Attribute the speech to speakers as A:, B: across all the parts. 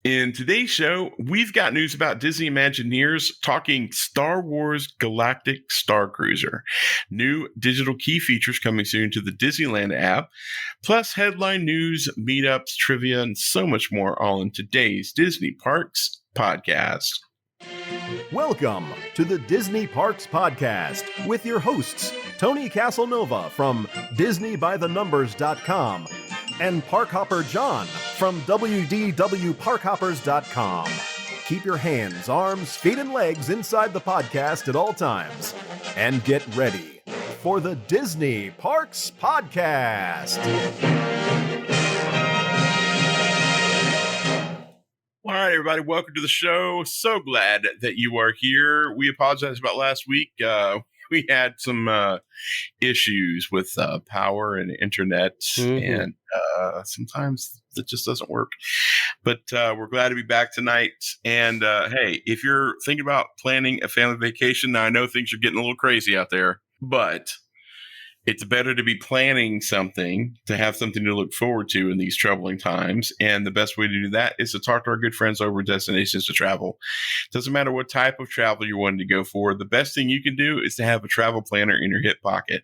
A: In today's show, we've got news about Disney Imagineers talking Star Wars Galactic Starcruiser, new digital key features coming soon to the Disneyland app, plus headline news, meetups, trivia, and so much more, all in today's Disney Parks podcast.
B: Welcome to the Disney Parks Podcast with your hosts, Tony Caselnova from DisneyByTheNumbers.com and Parkhopper John from WDWParkhoppers.com. Keep your hands, arms, feet, and legs inside the podcast at all times. And get ready for the Disney Parks Podcast.
A: All right, everybody, welcome to the show. So glad that you are here. We apologize about last week. We had some issues with power and internet, and sometimes it just doesn't work. But we're glad to be back tonight. And hey, if you're thinking about planning a family vacation, now I know things are getting a little crazy out there, but it's better to be planning something, to have something to look forward to in these troubling times. And the best way to do that is to talk to our good friends over at Destinations to Travel. Doesn't matter what type of travel you're wanting to go for. The best thing you can do is to have a travel planner in your hip pocket.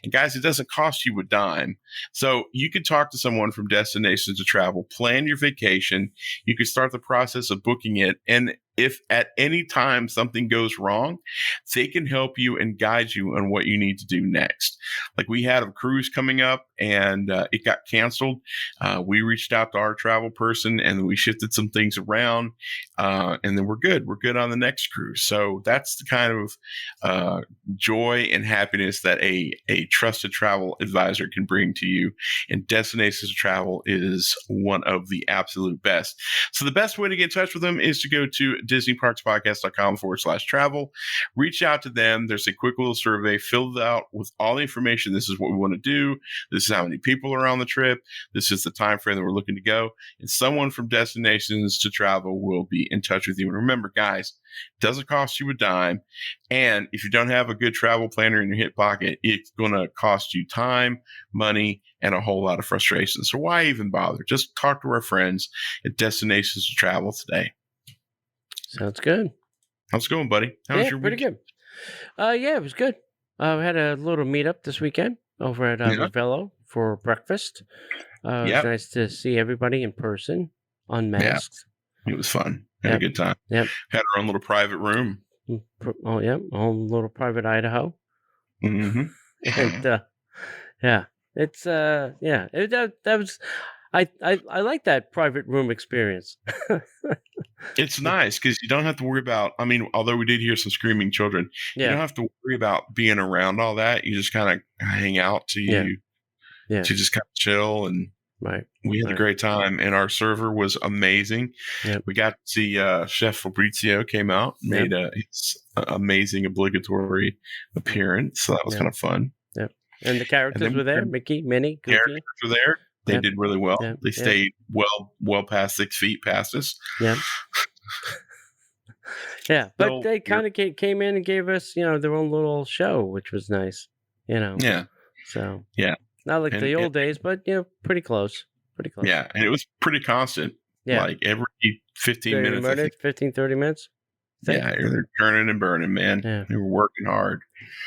A: And guys, it doesn't cost you a dime. So you can talk to someone from Destinations to Travel, plan your vacation. You can start the process of booking it. And if at any time something goes wrong, they can help you and guide you on what you need to do next. Like we had a cruise coming up and it got canceled. We reached out to our travel person and we shifted some things around and then we're good. We're good on the next cruise. So that's the kind of joy and happiness that a trusted travel advisor can bring to you. And Destinations to Travel is one of the absolute best. So the best way to get in touch with them is to go to DisneyParksPodcast.com/travel. Reach out to them. There's a quick little survey filled out with all the information. This is what we want to do. This is how many people are on the trip. This is the time frame that we're looking to go. And someone from Destinations to Travel will be in touch with you. And remember, guys, it doesn't cost you a dime. And if you don't have a good travel planner in your hip pocket, it's going to cost you time, money, and a whole lot of frustration. So why even bother? Just talk to our friends at Destinations to Travel today.
C: Sounds good.
A: How's it going, buddy? How was your
C: pretty
A: weekend?
C: Good. Yeah, it was good. We had a little meetup this weekend over at Ravello for breakfast. It was nice to see everybody in person, unmasked.
A: Yeah. It was fun. Had a good time.
C: Yep.
A: Had our own little private room.
C: Oh, yeah. Own little private Idaho.
A: Mm-hmm.
C: And it's that was. I like that private room experience.
A: It's nice because you don't have to worry about, I mean, although we did hear some screaming children, you don't have to worry about being around all that. You just kind of hang out to just kind of chill. And we had a great time. And our server was amazing. Yep. We got to see Chef Fabrizio came out, made his amazing obligatory appearance. So that was kind of fun.
C: Yep. And the characters were there, Mickey, Minnie, Goofy.
A: Characters were there. They did really well. Yep. They stayed well past 6 feet past us.
C: Yeah. But they kind of came in and gave us, their own little show, which was nice, Yeah. So, not like the old days, but, pretty close. Pretty close.
A: Yeah, and it was pretty constant. Yeah. Like every 15 minutes.
C: 15, 30 minutes?
A: Yeah, they're turning and burning, man. Yeah. They were working hard.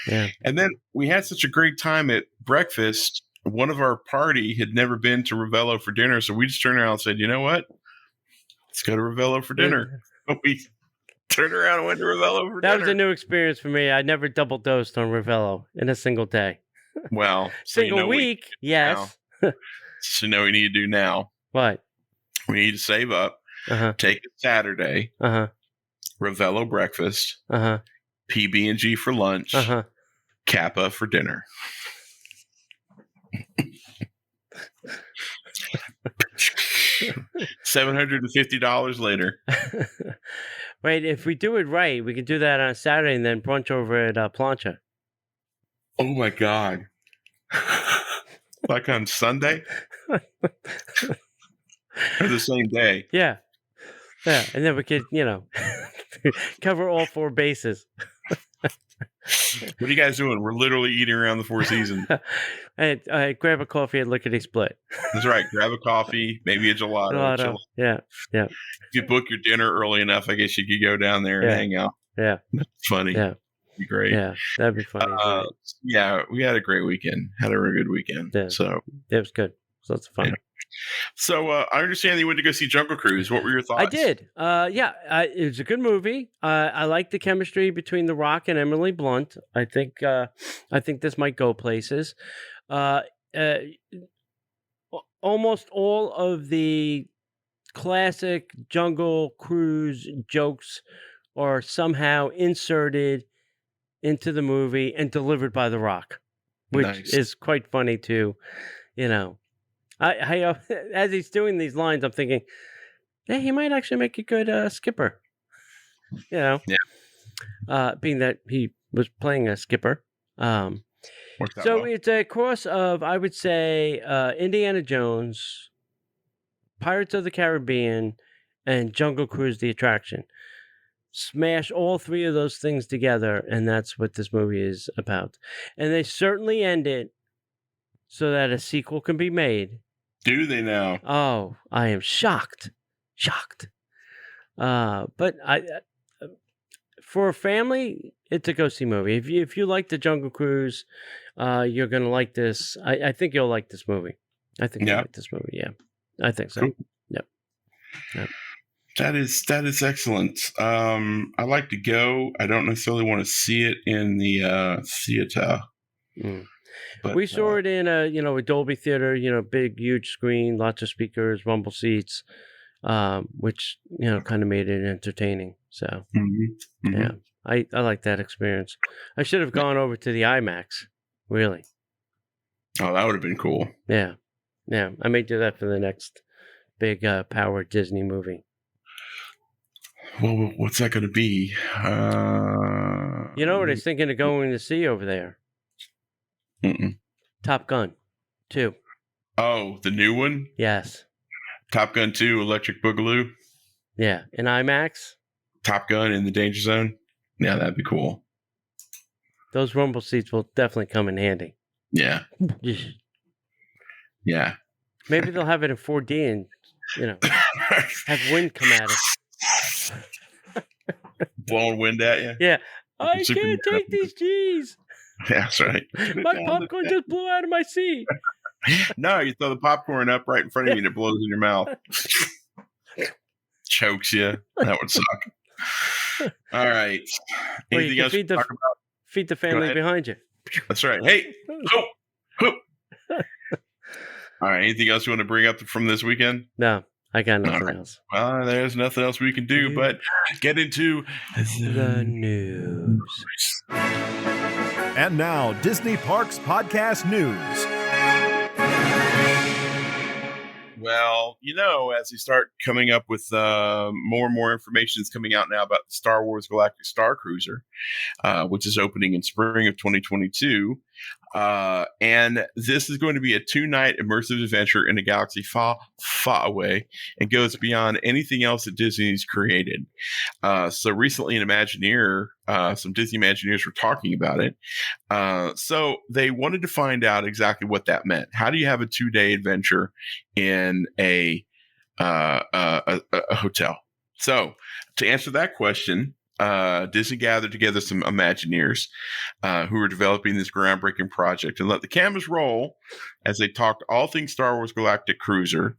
C: Yeah.
A: And then we had such a great time at breakfast. One of our party had never been to Ravello for dinner, so we just turned around and said, you know what? Let's go to Ravello for dinner. We turned around and went to Ravello for dinner.
C: That was a new experience for me. I never double dosed on Ravello in a single day.
A: Well,
C: single week, yes.
A: So you know what we need to do now?
C: What?
A: We need to save up, take a Saturday, Ravello breakfast, PB&G for lunch, Kappa for dinner. $750 later.
C: Wait, if we do it right, we can do that on a Saturday and then brunch over at Plancha.
A: Oh my God. Like on Sunday? Or the same day?
C: Yeah. Yeah. And then we could, cover all 4 bases.
A: What are you guys doing? We're literally eating around the Four Seasons.
C: I grab a coffee at Lickety Split.
A: That's right. Grab a coffee, maybe a gelato.
C: Yeah. If
A: you book your dinner early enough, I guess you could go down there and hang out.
C: Yeah.
A: That's funny.
C: Yeah.
A: Be great.
C: Yeah, that'd be funny.
A: Yeah, we had a great weekend. Had a really good weekend.
C: Yeah.
A: So
C: it was good. So that's fun.
A: Yeah. So I understand you went to go see Jungle Cruise. What were your thoughts?
C: I did. It was a good movie. I like the chemistry between The Rock and Emily Blunt. I think this might go places. Almost all of the classic Jungle Cruise jokes are somehow inserted into the movie and delivered by The Rock, which is quite funny too. I as he's doing these lines, I'm thinking, hey, he might actually make a good skipper. Being that he was playing a skipper. So it's a cross of, I would say, Indiana Jones, Pirates of the Caribbean, and Jungle Cruise the attraction. Smash all three of those things together, and that's what this movie is about. And they certainly end it so that a sequel can be made.
A: Do they now?
C: Oh, I am shocked. But for a family, it's a go-see movie. If you like the Jungle Cruise, you're going to like this. I think you'll like this movie. I think you'll like this movie, yeah. I think so. Cool. Yep.
A: That is excellent. I like to go. I don't necessarily want to see it in the theater.
C: But, we saw it in a Dolby theater, big, huge screen, lots of speakers, rumble seats, which kind of made it entertaining. So yeah, I like that experience. I should have gone over to the IMAX. Really?
A: Oh, that would have been cool.
C: Yeah. I may do that for the next big power Disney movie.
A: Well, what's that going to be?
C: You know what I was thinking of going to see over there? Top Gun 2.
A: Oh, the new one?
C: Yes.
A: Top Gun 2, Electric Boogaloo?
C: Yeah. In IMAX?
A: Top Gun in the Danger Zone? Yeah, that'd be cool.
C: Those rumble seats will definitely come in handy.
A: Yeah. Yeah.
C: Maybe they'll have it in 4D and, have wind come at us.
A: Blowing wind at you?
C: Yeah. I can't take these G's.
A: Yeah, that's right.
C: My popcorn just blew out of my seat.
A: No, you throw the popcorn up right in front of you and it blows in your mouth. Chokes you. That would suck. All right. Anything else to talk about?
C: Feed the family behind you.
A: That's right. Hey. All right. Anything else you want to bring up from this weekend?
C: No. I got nothing else.
A: Well, there's nothing else we can do but get into
C: the news.
B: And now, Disney Parks Podcast News.
A: Well, as we start coming up with more and more information that's coming out now about the Star Wars Galactic Starcruiser, which is opening in spring of 2022. And this is going to be a 2-night immersive adventure in a galaxy far, far away and goes beyond anything else that Disney's created. So recently in Imagineer, some Disney Imagineers were talking about it. So they wanted to find out exactly what that meant. How do you have a 2-day adventure in a hotel? So to answer that question, Disney gathered together some Imagineers who were developing this groundbreaking project and let the cameras roll as they talked all things Star Wars Galactic Cruiser.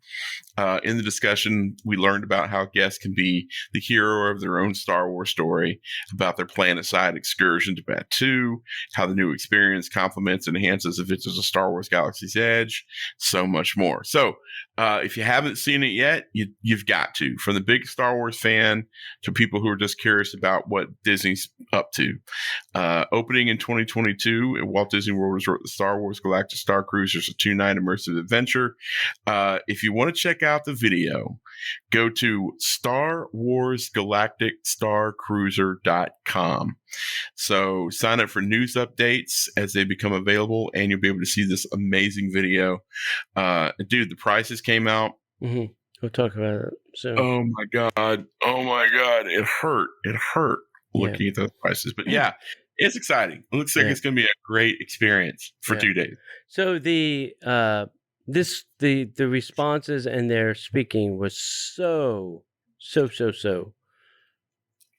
A: In the discussion, we learned about how guests can be the hero of their own Star Wars story, about their planet-side excursion to Batuu, how the new experience complements and enhances the Visitors of Star Wars Galaxy's Edge, so much more. So if you haven't seen it yet, you've got to. From the big Star Wars fan to people who are just curious about what Disney's up to. Opening in 2022 at Walt Disney World Resort, the Star Wars Galactic Starcruiser is a 2-night immersive adventure. If you want to check out the video, go to StarWarsGalacticStarCruiser.com. So sign up for news updates as they become available, and you'll be able to see this amazing video. Dude, the prices came out.
C: Mm-hmm. We'll talk about it soon.
A: Oh my god! It hurt looking at those prices. But yeah, It's exciting. It looks like it's going to be a great experience for 2 days.
C: So the responses and their speaking was so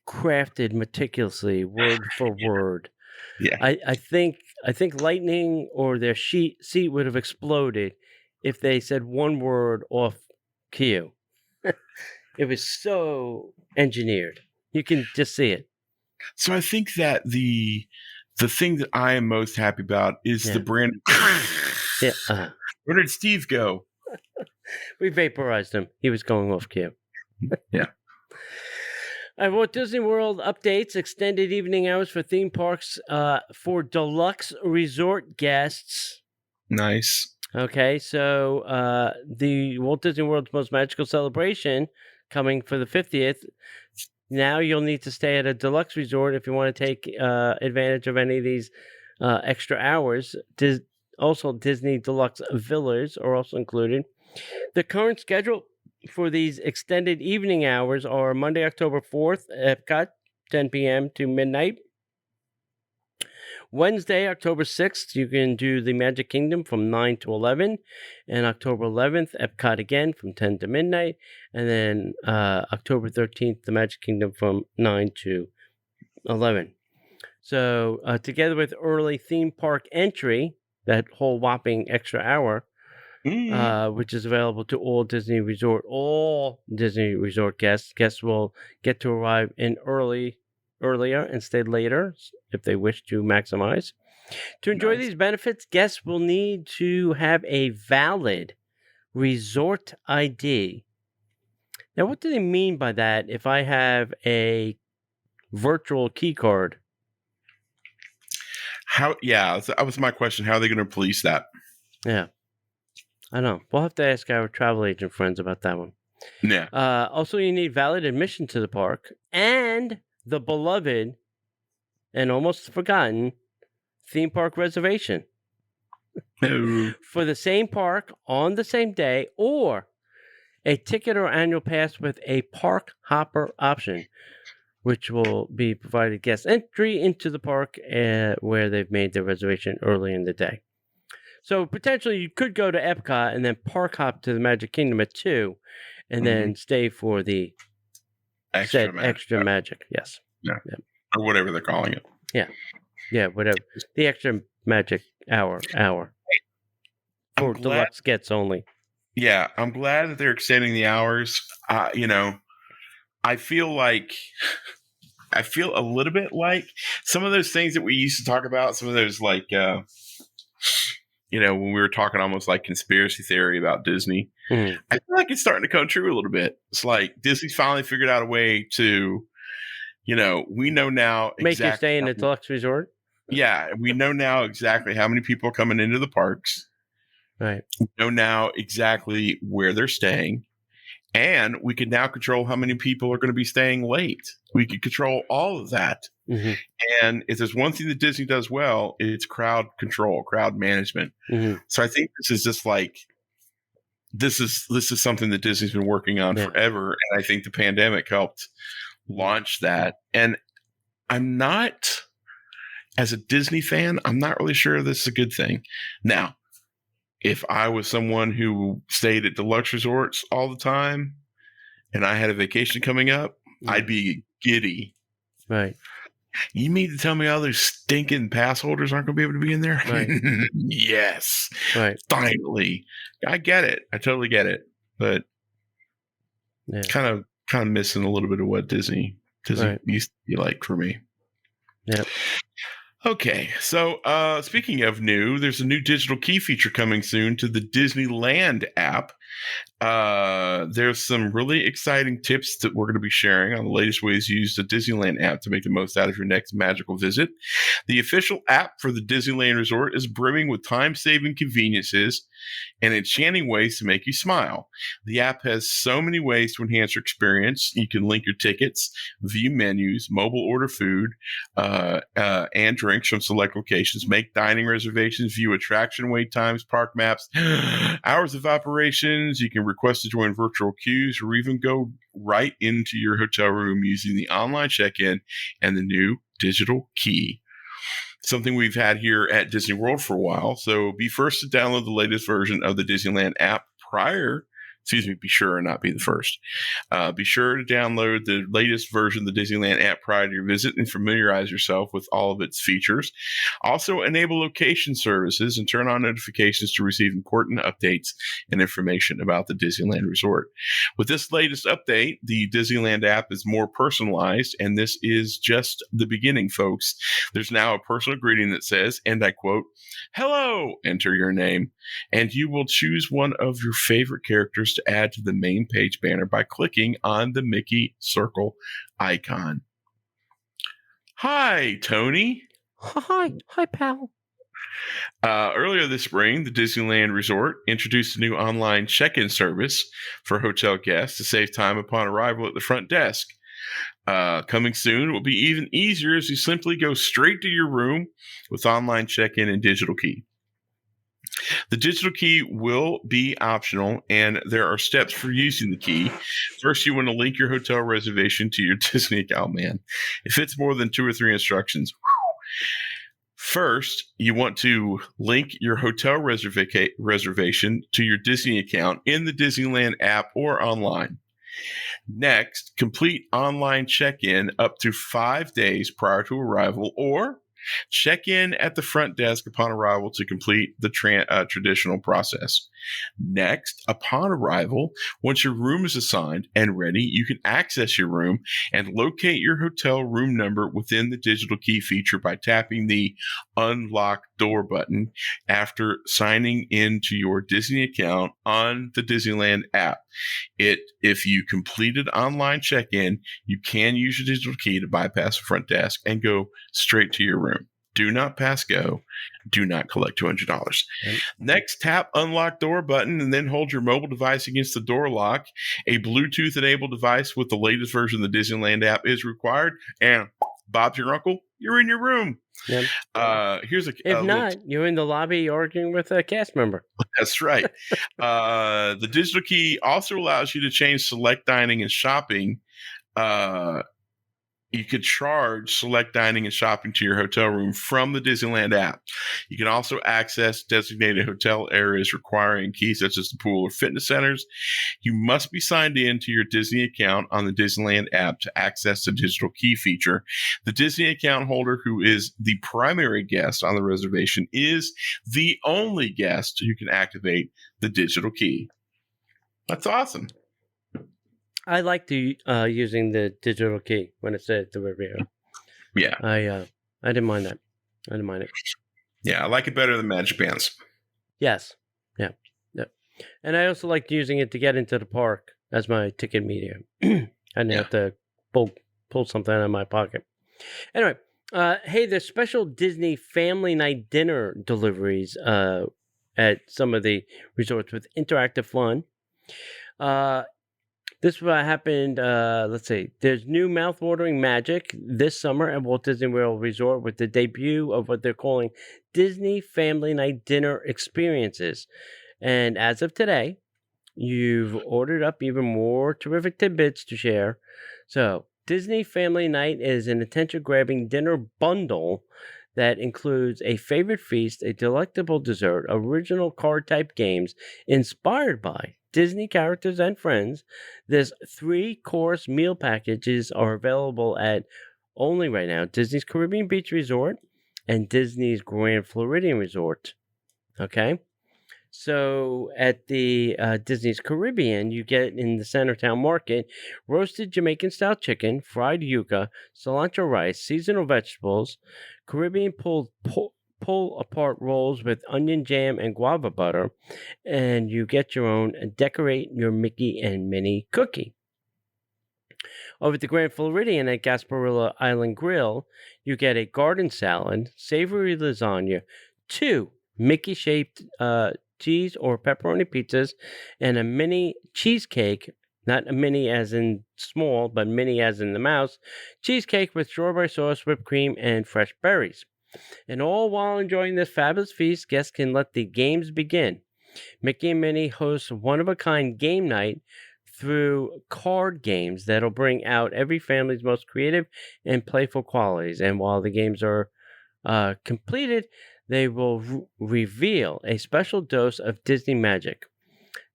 C: crafted meticulously, word for word.
A: Yeah.
C: I think Lightning or their seat would have exploded if they said one word off cue. It was so engineered. You can just see it.
A: So I think that the thing that I am most happy about is the brand. Where did Steve go?
C: We vaporized him. He was going off cue.
A: Yeah.
C: Walt Disney World updates extended evening hours for theme parks for deluxe resort guests.
A: Nice.
C: Okay, so the Walt Disney World's Most Magical Celebration coming for the 50th. Now you'll need to stay at a deluxe resort if you want to take advantage of any of these extra hours. Also, Disney Deluxe Villas are also included. The current schedule for these extended evening hours are Monday, October 4th, Epcot, 10 p.m. to midnight. Wednesday, October 6th, you can do the Magic Kingdom from 9 to 11. And October 11th, Epcot again from 10 to midnight. And then October 13th, the Magic Kingdom from 9 to 11. So together with early theme park entry, that whole whopping extra hour, which is available to all Disney Resort guests. Guests will get to arrive in earlier and stay later if they wish to maximize. To enjoy these benefits, guests will need to have a valid resort ID. Now, what do they mean by that if I have a virtual key card?
A: That was my question. How are they going to police that?
C: Yeah. I know. We'll have to ask our travel agent friends about that one.
A: Yeah.
C: Also, you need valid admission to the park and the beloved and almost forgotten theme park reservation for the same park on the same day, or a ticket or annual pass with a park hopper option, which will be provided guest entry into the park where they've made their reservation early in the day. So potentially you could go to Epcot and then park hop to the Magic Kingdom at 2 and then stay for the extra magic. Yes.
A: Yeah. Or whatever they're calling it.
C: Yeah. Yeah, whatever. The extra magic hour for deluxe gets only.
A: Yeah, I'm glad that they're extending the hours. I feel a little bit like some of those things that we used to talk about, some of those when we were talking almost like conspiracy theory about Disney. I feel like it's starting to come true a little bit. It's like Disney's finally figured out a way to, we know now
C: make you stay in a deluxe resort.
A: Yeah, we know now exactly how many people are coming into the parks.
C: Right.
A: We know now exactly where they're staying. And we can now control how many people are going to be staying late. We can control all of that. Mm-hmm. And if there's one thing that Disney does well, it's crowd control, crowd management. Mm-hmm. So I think this is just this is something that Disney's been working on forever. And I think the pandemic helped launch that. And I'm not, as a Disney fan, I'm not really sure this is a good thing. Now, if I was someone who stayed at deluxe resorts all the time and I had a vacation coming up, I'd be giddy.
C: Right.
A: You mean to tell me all those stinking pass holders aren't going to be able to be in there?
C: Right.
A: Yes.
C: Right.
A: Finally. I get it. I totally get it. But kind of missing a little bit of what Disney used to be like for me.
C: Yeah.
A: Okay, so speaking of new, there's a new digital key feature coming soon to the Disneyland app. There's some really exciting tips that we're going to be sharing on the latest ways to use the Disneyland app to make the most out of your next magical visit. The official app for the Disneyland Resort is brimming with time-saving conveniences and enchanting ways to make you smile. The app has so many ways to enhance your experience. You can link your tickets, view menus, mobile order food, and drinks from select locations, make dining reservations, view attraction wait times, park maps, hours of operations. You can request to join virtual queues or even go right into your hotel room using the online check-in and the new digital key. something we've had here at Disney World for a while. So be first to download the latest version of the Disneyland app be sure and not be the first. Be sure to download the latest version of the Disneyland app prior to your visit and familiarize yourself with all of its features. Also, enable location services and turn on notifications to receive important updates and information about the Disneyland Resort. With this latest update, the Disneyland app is more personalized, and this is just the beginning, folks. There's now a personal greeting that says, and I quote, "Hello," enter your name, and you will choose one of your favorite characters to add to the main page banner by clicking on the Mickey circle icon. Hi, Tony.
C: Hi, pal.
A: Earlier this spring, the Disneyland Resort introduced a new online check-in service for hotel guests to save time upon arrival at the front desk. Coming soon, it will be even easier as you simply go straight to your room with online check-in and digital key. The digital key will be optional, and there are steps for using the key. First, you want to link your hotel reservation to your Disney account, man. If it's more than 2 or 3 instructions, First, you want to link your hotel reservation to your Disney account in the Disneyland app or online. Next, complete online check-in up to 5 days prior to arrival, or check in at the front desk upon arrival to complete the traditional process. Next, upon arrival, once your room is assigned and ready, you can access your room and locate your hotel room number within the digital key feature by tapping the unlock door button after signing into your Disney account on the Disneyland app. If you completed online check-in, you can use your digital key to bypass the front desk and go straight to your room. Do not pass go. Do not collect $200. Next, tap unlock door button and then hold your mobile device against the door lock. A Bluetooth-enabled device with the latest version of the Disneyland app is required. And Bob's your uncle. You're in your room.
C: Yep.
A: If
C: not, you're in the lobby arguing with a cast member.
A: That's right. The digital key also allows you to change select dining and shopping. You could charge select dining and shopping to your hotel room from the Disneyland app. You can also access designated hotel areas requiring keys such as the pool or fitness centers. You must be signed in to your Disney account on the Disneyland app to access the digital key feature. The Disney account holder who is the primary guest on the reservation is the only guest who can activate the digital key. That's awesome.
C: I like using the digital key when it's at the Riviera.
A: Yeah.
C: I didn't mind that. I didn't mind it.
A: Yeah, I like it better than Magic Bands.
C: Yes. Yeah. Yep. And I also liked using it to get into the park as my ticket medium. I didn't have to pull something out of my pocket. Anyway, hey, there's special Disney Family Night dinner deliveries at some of the resorts with interactive fun. This happened, let's see, there's new mouth-watering magic this summer at Walt Disney World Resort with the debut of what they're calling Disney Family Night Dinner Experiences. And as of today, you've ordered up even more terrific tidbits to share. So, Disney Family Night is an attention-grabbing dinner bundle that includes a favorite feast, a delectable dessert, original card-type games inspired by Disney characters and friends. This 3-course meal packages are available at only right now Disney's Caribbean Beach Resort and Disney's Grand Floridian Resort. Okay? So at the Disney's Caribbean, you get in the Centertown Market roasted Jamaican-style chicken, fried yuca, cilantro rice, seasonal vegetables, Caribbean pull-apart rolls with onion jam and guava butter, and you get your own Decorate Your Mickey and Minnie cookie. Over at the Grand Floridian at Gasparilla Island Grill, you get a garden salad, savory lasagna, 2 Mickey-shaped cheese or pepperoni pizzas, and a mini cheesecake, not a mini as in small, but mini as in the mouse, cheesecake with strawberry sauce, whipped cream, and fresh berries. And all while enjoying this fabulous feast, guests can let the games begin. Mickey and Minnie host one-of-a-kind game night through card games that'll bring out every family's most creative and playful qualities. And while the games are completed, they will reveal a special dose of Disney magic.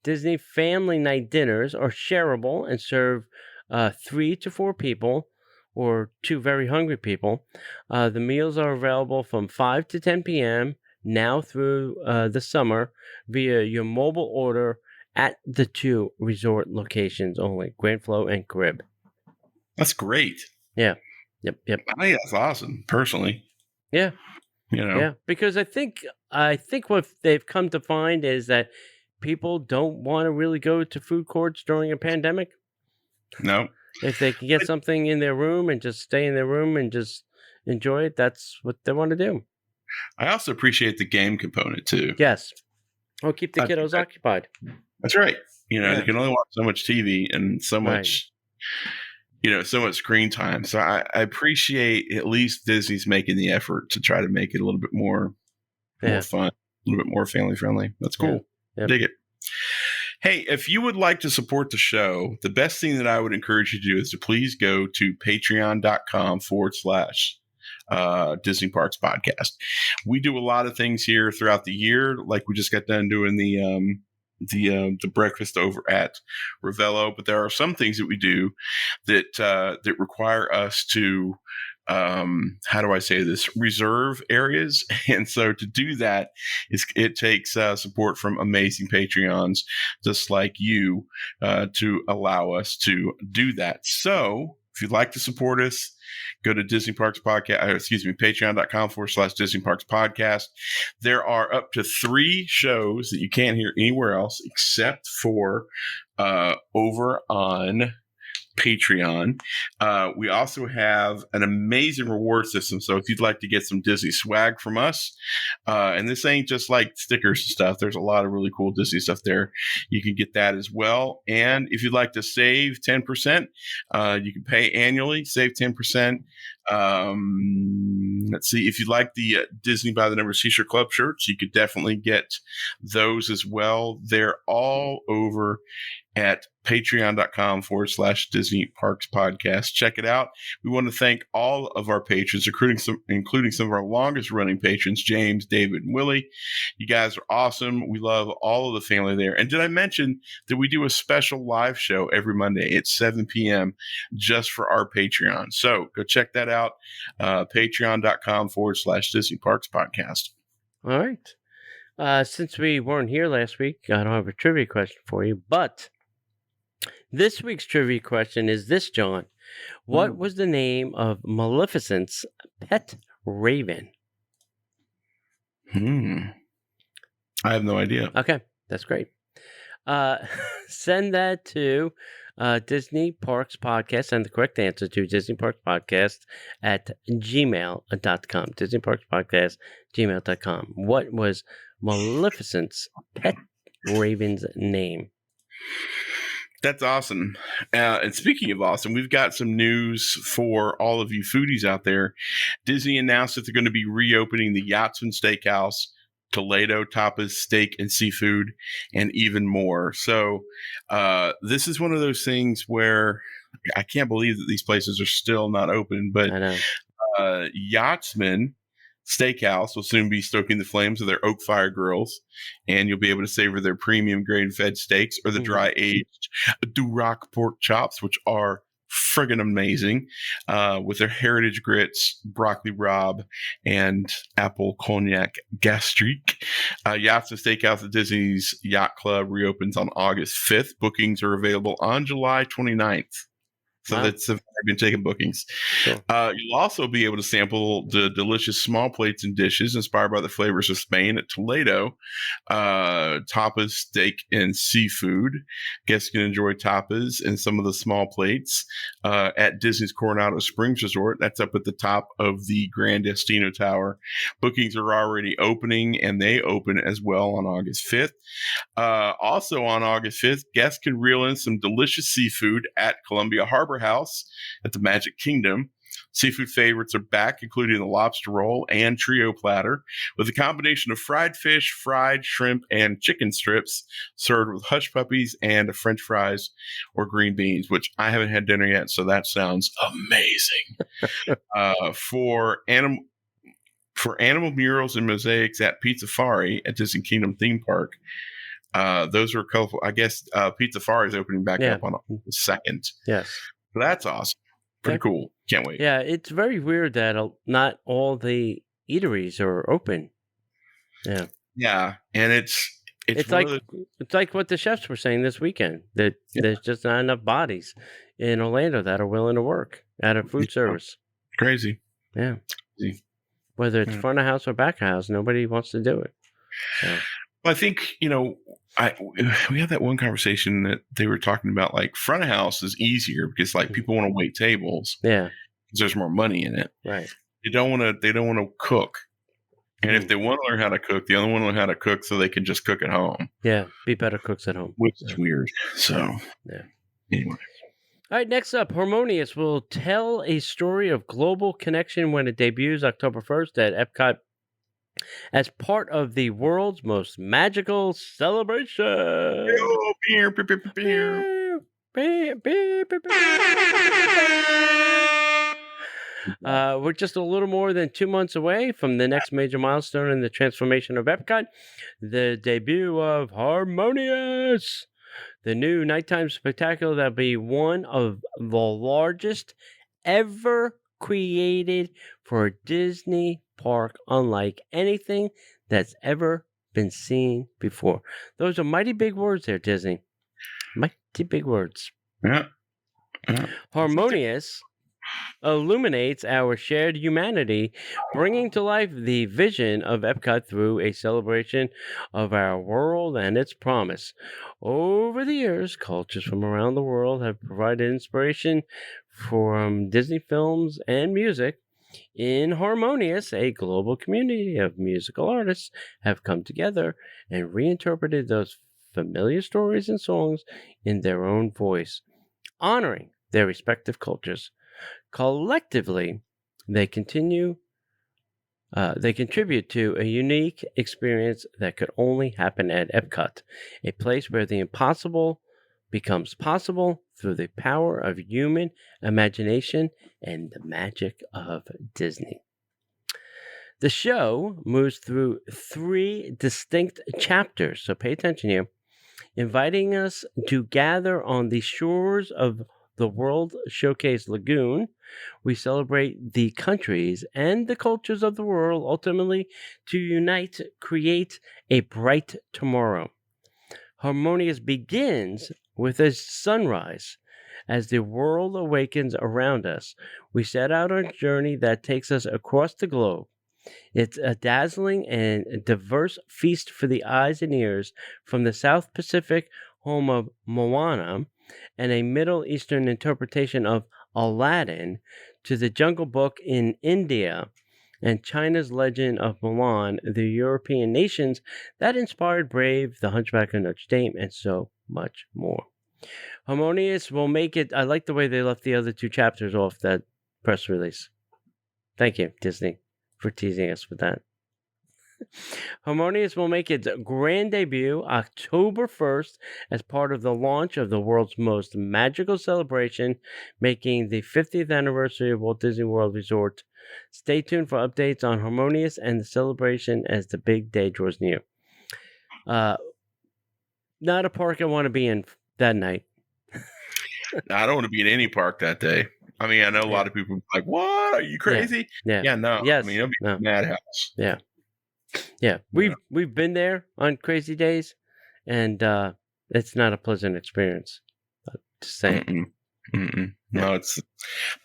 C: Disney Family Night dinners are shareable and serve 3 to 4 people or 2 very hungry people. The meals are available from 5 to 10 p.m. now through the summer via your mobile order at the 2 resort locations only, Grand Flow and Carib.
A: That's great.
C: Yeah. Yep.
A: I think that's awesome, personally.
C: Yeah. Yeah, because I think what they've come to find is that people don't want to really go to food courts during a pandemic.
A: No.
C: If they can get something in their room and just stay in their room and just enjoy it, that's what they want to do.
A: I also appreciate the game component too.
C: Yes. Oh, keep the kiddos occupied.
A: That's right. They can only watch so much TV and so much, so much screen time. So I appreciate at least Disney's making the effort to try to make it a little bit more fun, a little bit more family friendly. That's cool. Yeah. Yep. Dig it. Hey, if you would like to support the show, the best thing that I would encourage you to do is to please go to patreon.com/Disney Parks Podcast. We do a lot of things here throughout the year. Like we just got done doing the breakfast over at Ravello, but there are some things that we do that require us to how do I say this? Reserve areas. And so to do that, it takes support from amazing Patreons just like you to allow us to do that. So if you'd like to support us, go to Disney Parks Podcast, patreon.com/Disney Parks Podcast. There are up to 3 shows that you can't hear anywhere else except for over on Patreon. We also have an amazing reward system. So if you'd like to get some Disney swag from us, and this ain't just like stickers and stuff, there's a lot of really cool Disney stuff there. You can get that as well. And if you'd like to save 10%, you can pay annually, save 10%. Let's see. If you like the Disney by the Numbers T-shirt club shirts, you could definitely get those as well. They're all over at patreon.com/Disney Parks Podcast. Check it out. We want to thank all of our patrons, including some of our longest running patrons, James, David, and Willie. You guys are awesome. We love all of the family there. And did I mention that we do a special live show every Monday at 7 p.m. just for our Patreon? So go check that out. Patreon.com/Disney Parks Podcast.
C: All right. Since we weren't here last week, I don't have a trivia question for you, but this week's trivia question is this, John. What was the name of Maleficent's pet raven?
A: I have no idea.
C: Okay, that's great. Send that to Disney Parks Podcast, and the correct answer to Disney Parks Podcast at gmail.com. Disney Parks Podcast, gmail.com. What was Maleficent's pet raven's name?
A: That's awesome. And speaking of awesome, we've got some news for all of you foodies out there. Disney announced that they're going to be reopening the Yachtsman Steakhouse, Toledo Tapas Steak and Seafood, and even more. So this is one of those things where I can't believe that these places are still not open, but Yachtsman Steakhouse will soon be stoking the flames of their oak fire grills, and you'll be able to savor their premium grain-fed steaks or the dry-aged Duroc pork chops, which are friggin' amazing, with their heritage grits, broccoli rabe, and apple cognac gastrique. Yachts and Steakhouse at Disney's Yacht Club reopens on August 5th. Bookings are available on July 29th. So that's if I've been taking bookings. Sure. You'll also be able to sample the delicious small plates and dishes inspired by the flavors of Spain at Toledo. Tapas, steak, and seafood. Guests can enjoy tapas and some of the small plates at Disney's Coronado Springs Resort. That's up at the top of the Grand Destino Tower. Bookings are already opening, and they open as well on August 5th. Also on August 5th, guests can reel in some delicious seafood at Columbia Harbor House at the Magic Kingdom. Seafood favorites are back, including the lobster roll and trio platter, with a combination of fried fish, fried shrimp, and chicken strips served with hush puppies and French fries or green beans, which I haven't had dinner for animal murals and mosaics at Pizzafari at Disney Kingdom theme park. Those were colorful. I guess Pizzafari is opening back up on the 2nd.
C: Yes.
A: So that's awesome. Pretty cool. Can't wait.
C: Yeah, it's very weird that not all the eateries are open. Yeah.
A: Yeah, and it's
C: like what the chefs were saying this weekend, that there's just not enough bodies in Orlando that are willing to work at a food service.
A: Crazy.
C: Yeah.
A: Crazy.
C: Whether it's front of house or back of house, nobody wants to do it. So.
A: Well, I think, we had that one conversation that they were talking about, like, front of house is easier because, like, people want to wait tables.
C: Yeah.
A: Because there's more money in it.
C: Right.
A: They don't want to cook. And if they want to learn how to cook, the other one learn how to cook so they can just cook at home.
C: Yeah, be better cooks at home.
A: Which is weird. So, anyway.
C: All right, next up, Harmonious will tell a story of global connection when it debuts October 1st at Epcot as part of the world's most magical celebration. We're just a little more than 2 months away from the next major milestone in the transformation of Epcot, the debut of Harmonious, the new nighttime spectacular that'll be one of the largest ever created for a Disney park, unlike anything that's ever been seen before. Those are mighty big words there, Disney. Mighty big words.
A: Yeah.
C: Harmonious illuminates our shared humanity, bringing to life the vision of Epcot through a celebration of our world and its promise. Over the years, cultures from around the world have provided inspiration from Disney films and music. In Harmonious, a global community of musical artists have come together and reinterpreted those familiar stories and songs in their own voice, honoring their respective cultures. Collectively, they contribute to a unique experience that could only happen at Epcot, a place where the impossible becomes possible through the power of human imagination and the magic of Disney. The show moves through 3 distinct chapters, so pay attention here, inviting us to gather on the shores of the World Showcase Lagoon. We celebrate the countries and the cultures of the world, ultimately to unite, create a bright tomorrow. Harmonious begins with a sunrise. As the world awakens around us, we set out on a journey that takes us across the globe. It's a dazzling and diverse feast for the eyes and ears, from the South Pacific home of Moana and a Middle Eastern interpretation of Aladdin to the Jungle Book in India and China's legend of Mulan, the European nations that inspired Brave, The Hunchback of Notre Dame, and so much more. Harmonious will make it. I like the way they left the other 2 chapters off that press release. Thank you, Disney, for teasing us with that. Harmonious will make its grand debut October 1st as part of the launch of the world's most magical celebration, making the 50th anniversary of Walt Disney World Resort. Stay tuned for updates on Harmonious and the celebration as the big day draws near. Not a park I want to be in that night.
A: I don't want to be in any park that day. I mean, I know a lot of people are like, "What? Are you crazy?"
C: Yeah.
A: No.
C: Yes.
A: I mean, it'll be a madhouse.
C: Yeah. We've been there on crazy days, and it's not a pleasant experience. Just saying.
A: No,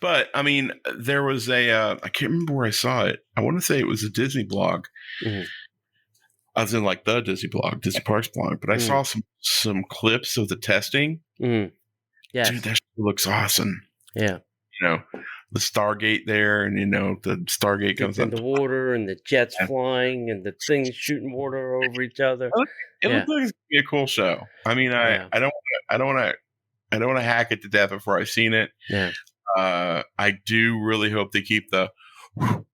A: but I mean, there was I can't remember where I saw it. I want to say it was a Disney blog.
C: Mm-hmm.
A: I was in like the Disney blog, Disney Parks blog, but I saw some clips of the testing.
C: Mm-hmm. Yes.
A: Dude, that looks awesome.
C: Yeah.
A: The Stargate there, and the Stargate comes up
C: in the water, and the jets flying, and the things shooting water over each other.
A: It looks like it's gonna be a cool show. I mean, I don't want to hack it to death before I've seen it.
C: Yeah.
A: I do really hope they keep the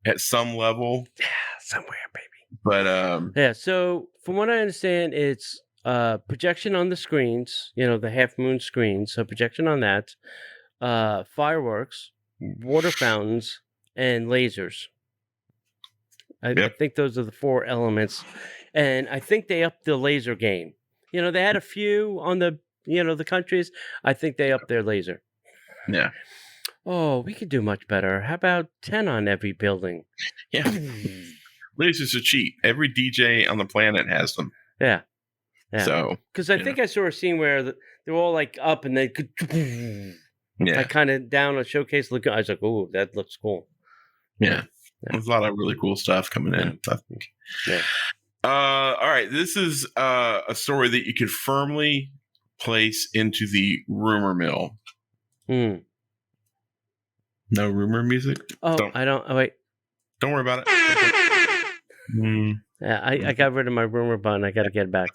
A: at some level.
C: Yeah, somewhere, baby.
A: But
C: so from what I understand, it's projection on the screens, the half moon screens. So projection on that, fireworks, water fountains, and lasers. I think those are the 4 elements. And I think they upped the laser game. They had a few on the, the countries. I think they upped their laser.
A: Yeah.
C: Oh, we could do much better. How about 10 on every building?
A: Yeah. Lasers are cheap. Every DJ on the planet has them.
C: Yeah.
A: So,
C: because I think I saw a scene where they're all like up and they could, like kind of down a showcase. Look, I was like, "Oh, that looks cool."
A: Yeah. There's a lot of really cool stuff coming in. I think.
C: Yeah.
A: All right. This is a story that you could firmly place into the rumor mill. No rumor music?
C: Oh, I don't. Oh, wait.
A: Don't worry about it.
C: Yeah, I got rid of my rumor button. I got to get it back.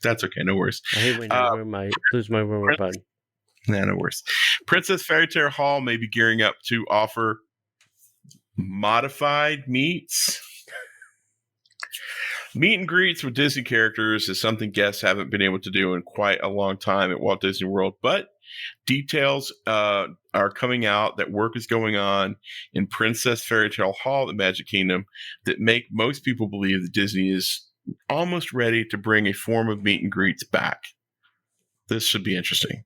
A: That's okay. No worries.
C: I hate when I lose my rumor button.
A: Nah, no worries. Princess Fairy Tale Hall may be gearing up to offer modified meets. Meet and greets with Disney characters is something guests haven't been able to do in quite a long time at Walt Disney World, but details are coming out that work is going on in Princess Fairy Tale Hall at the Magic Kingdom that make most people believe that Disney is almost ready to bring a form of meet and greets back. This should be interesting.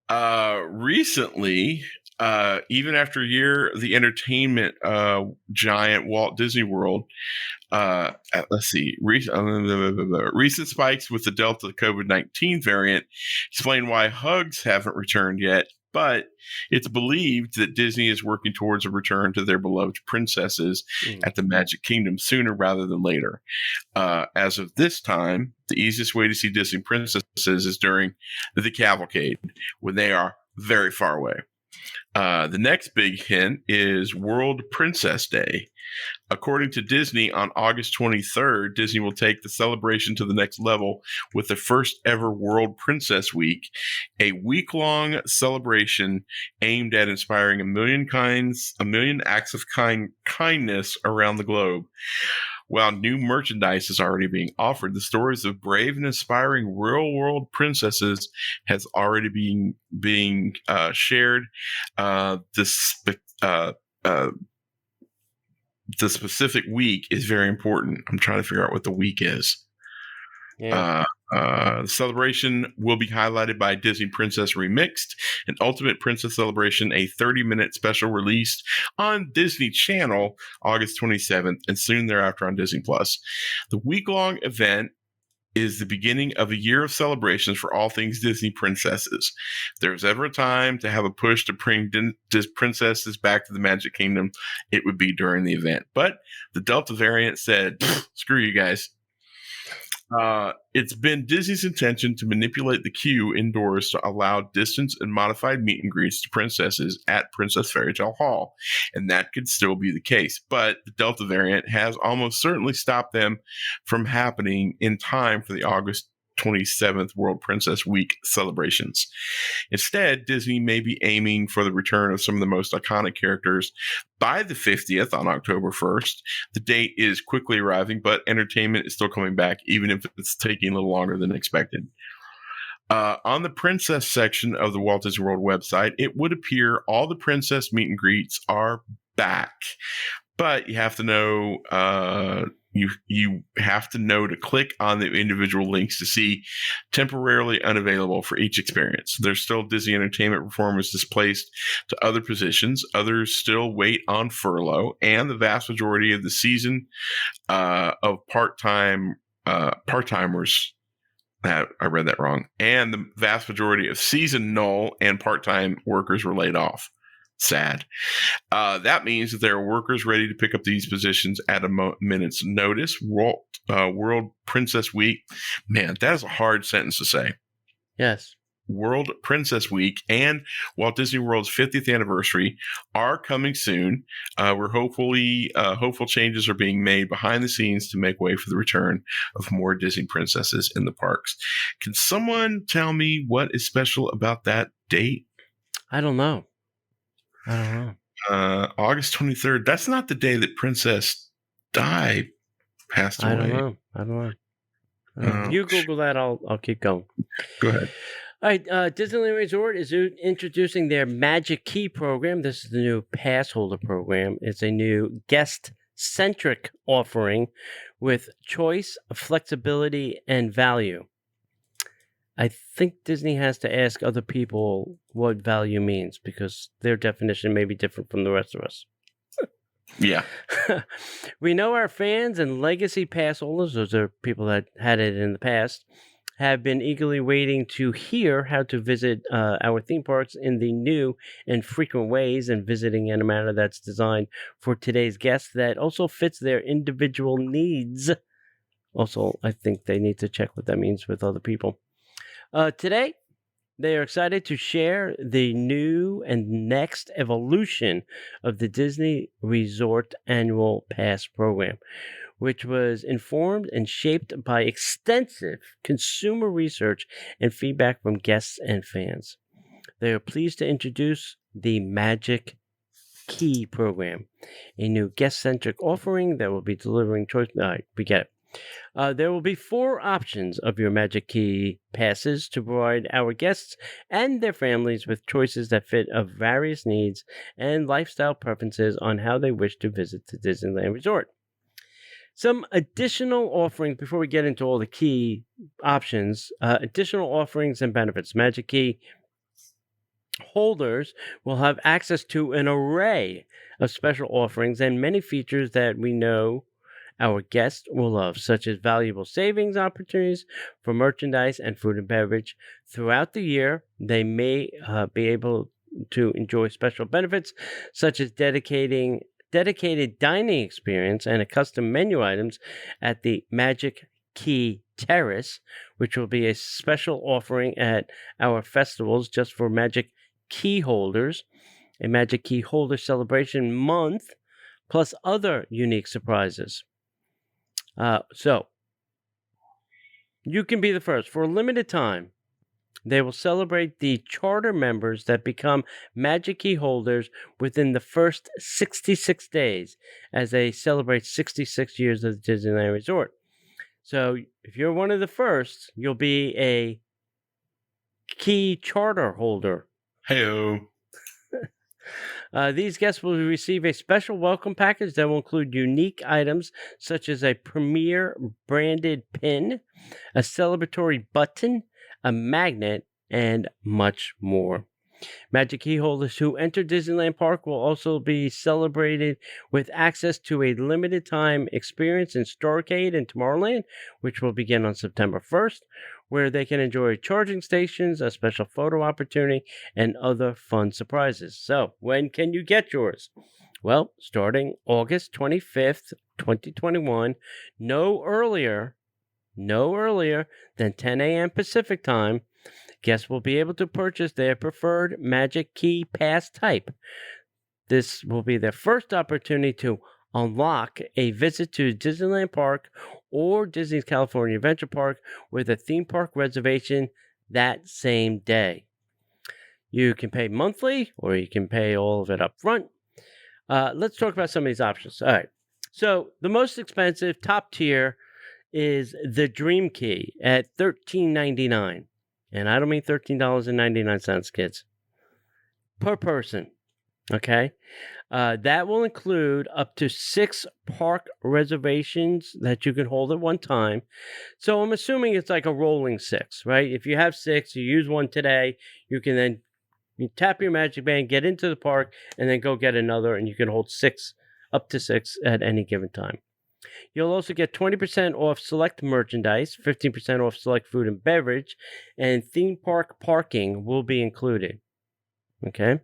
A: Recently, even after a year, the entertainment giant Walt Disney World, let's see, recent spikes with the Delta COVID-19 variant explain why hugs haven't returned yet, but it's believed that Disney is working towards a return to their beloved princesses at the Magic Kingdom sooner rather than later. As of this time, the easiest way to see Disney princesses is during the cavalcade, when they are very far away. The next big hint is World Princess Day. According to Disney, on August 23rd, Disney will take the celebration to the next level with the first ever World Princess Week, a week-long celebration aimed at inspiring a million acts of kindness around the globe. While new merchandise is already being offered, the stories of brave and inspiring real-world princesses has already been being shared. The specific week is very important. I'm trying to figure out what the week is. The celebration will be highlighted by Disney Princess Remixed, an Ultimate Princess Celebration, a 30-minute special released on Disney Channel August 27th, and soon thereafter on Disney Plus. The week-long event is the beginning of a year of celebrations for all things Disney princesses. If there's ever a time to have a push to bring princesses back to the Magic Kingdom, it would be during the event. But the Delta variant said, screw you guys. It's been Disney's intention to manipulate the queue indoors to allow distance and modified meet and greets to princesses at Princess Fairy Tale Hall, and that could still be the case. But the Delta variant has almost certainly stopped them from happening in time for the August 27th World Princess Week celebrations. Instead, Disney may be aiming for the return of some of the most iconic characters by the 50th on October 1st. The date is quickly arriving, but entertainment is still coming back, even if it's taking a little longer than expected. On the princess section of the Walt Disney World website, it would appear all the princess meet and greets are back, but you have to know you have to know to click on the individual links to see temporarily unavailable for each experience. There's still Disney Entertainment performers displaced to other positions. Others still wait on furlough, and the vast majority of the season of part-timers. I read that wrong. And the vast majority of seasonal and part-time workers were laid off. Sad. That means that there are workers ready to pick up these positions at a minute's notice. World Princess Week. Man, that is a hard sentence to say.
C: Yes.
A: World Princess Week and Walt Disney World's 50th anniversary are coming soon. We're hopeful changes are being made behind the scenes to make way for the return of more Disney princesses in the parks. Can someone tell me what is special about that date?
C: I don't know.
A: August 23rd. That's not the day that Princess Di passed away.
C: I don't know. You Google that. I'll keep going.
A: Go ahead.
C: All right. Disneyland Resort is introducing their Magic Key program. This is the new pass holder program. It's a new guest guest-centric offering with choice, flexibility, and value. I think Disney has to ask other people what value means because their definition may be different from the rest of us.
A: Yeah.
C: We know our fans and legacy pass holders, those are people that had it in the past, have been eagerly waiting to hear how to visit our theme parks in the new and frequent ways and visiting in a manner that's designed for today's guests that also fits their individual needs. Also, I think they need to check what that means with other people. Today, they are excited to share the new and next evolution of the Disney Resort Annual Pass program, which was informed and shaped by extensive consumer research and feedback from guests and fans. They are pleased to introduce the Magic Key program, a new guest-centric offering that will be delivering choice. All right, we get it. There will be 4 options of your Magic Key passes to provide our guests and their families with choices that fit of various needs and lifestyle preferences on how they wish to visit the Disneyland Resort. Some additional offerings before we get into all the key options, additional offerings and benefits. Magic Key holders will have access to an array of special offerings and many features that we know our guests will love, such as valuable savings opportunities for merchandise and food and beverage. Throughout the year, they may be able to enjoy special benefits, such as dedicated dining experience and a custom menu items at the Magic Key Terrace, which will be a special offering at our festivals just for Magic Key holders, a Magic Key holder celebration month, plus other unique surprises. So, you can be the first. For a limited time, they will celebrate the charter members that become Magic Key holders within the first 66 days as they celebrate 66 years of the Disneyland Resort. So, if you're one of the first, you'll be a Key charter holder.
A: Hey-o.
C: These guests will receive a special welcome package that will include unique items such as a premier branded pin, a celebratory button, a magnet, and much more. Magic Key holders who enter Disneyland Park will also be celebrated with access to a limited time experience in Starcade in Tomorrowland, which will begin on September 1st, where they can enjoy charging stations, a special photo opportunity, and other fun surprises. So, when can you get yours? Well, starting August 25th, 2021, no earlier than 10 a.m. Pacific time, guests will be able to purchase their preferred Magic Key Pass type. This will be their first opportunity to unlock a visit to Disneyland Park or Disney's California Adventure Park with a theme park reservation that same day. You can pay monthly or you can pay all of it up front. Let's talk about some of these options. All right. So the most expensive, top tier, is the Dream Key at $13.99. And I don't mean $13.99, kids. Per person. Okay? That will include up to 6 park reservations that you can hold at one time. So I'm assuming it's like a rolling 6, right? If you have 6, you use one today, you can then tap your magic band, get into the park, and then go get another, and you can hold 6, up to 6 at any given time. You'll also get 20% off select merchandise, 15% off select food and beverage, and theme park parking will be included. Okay?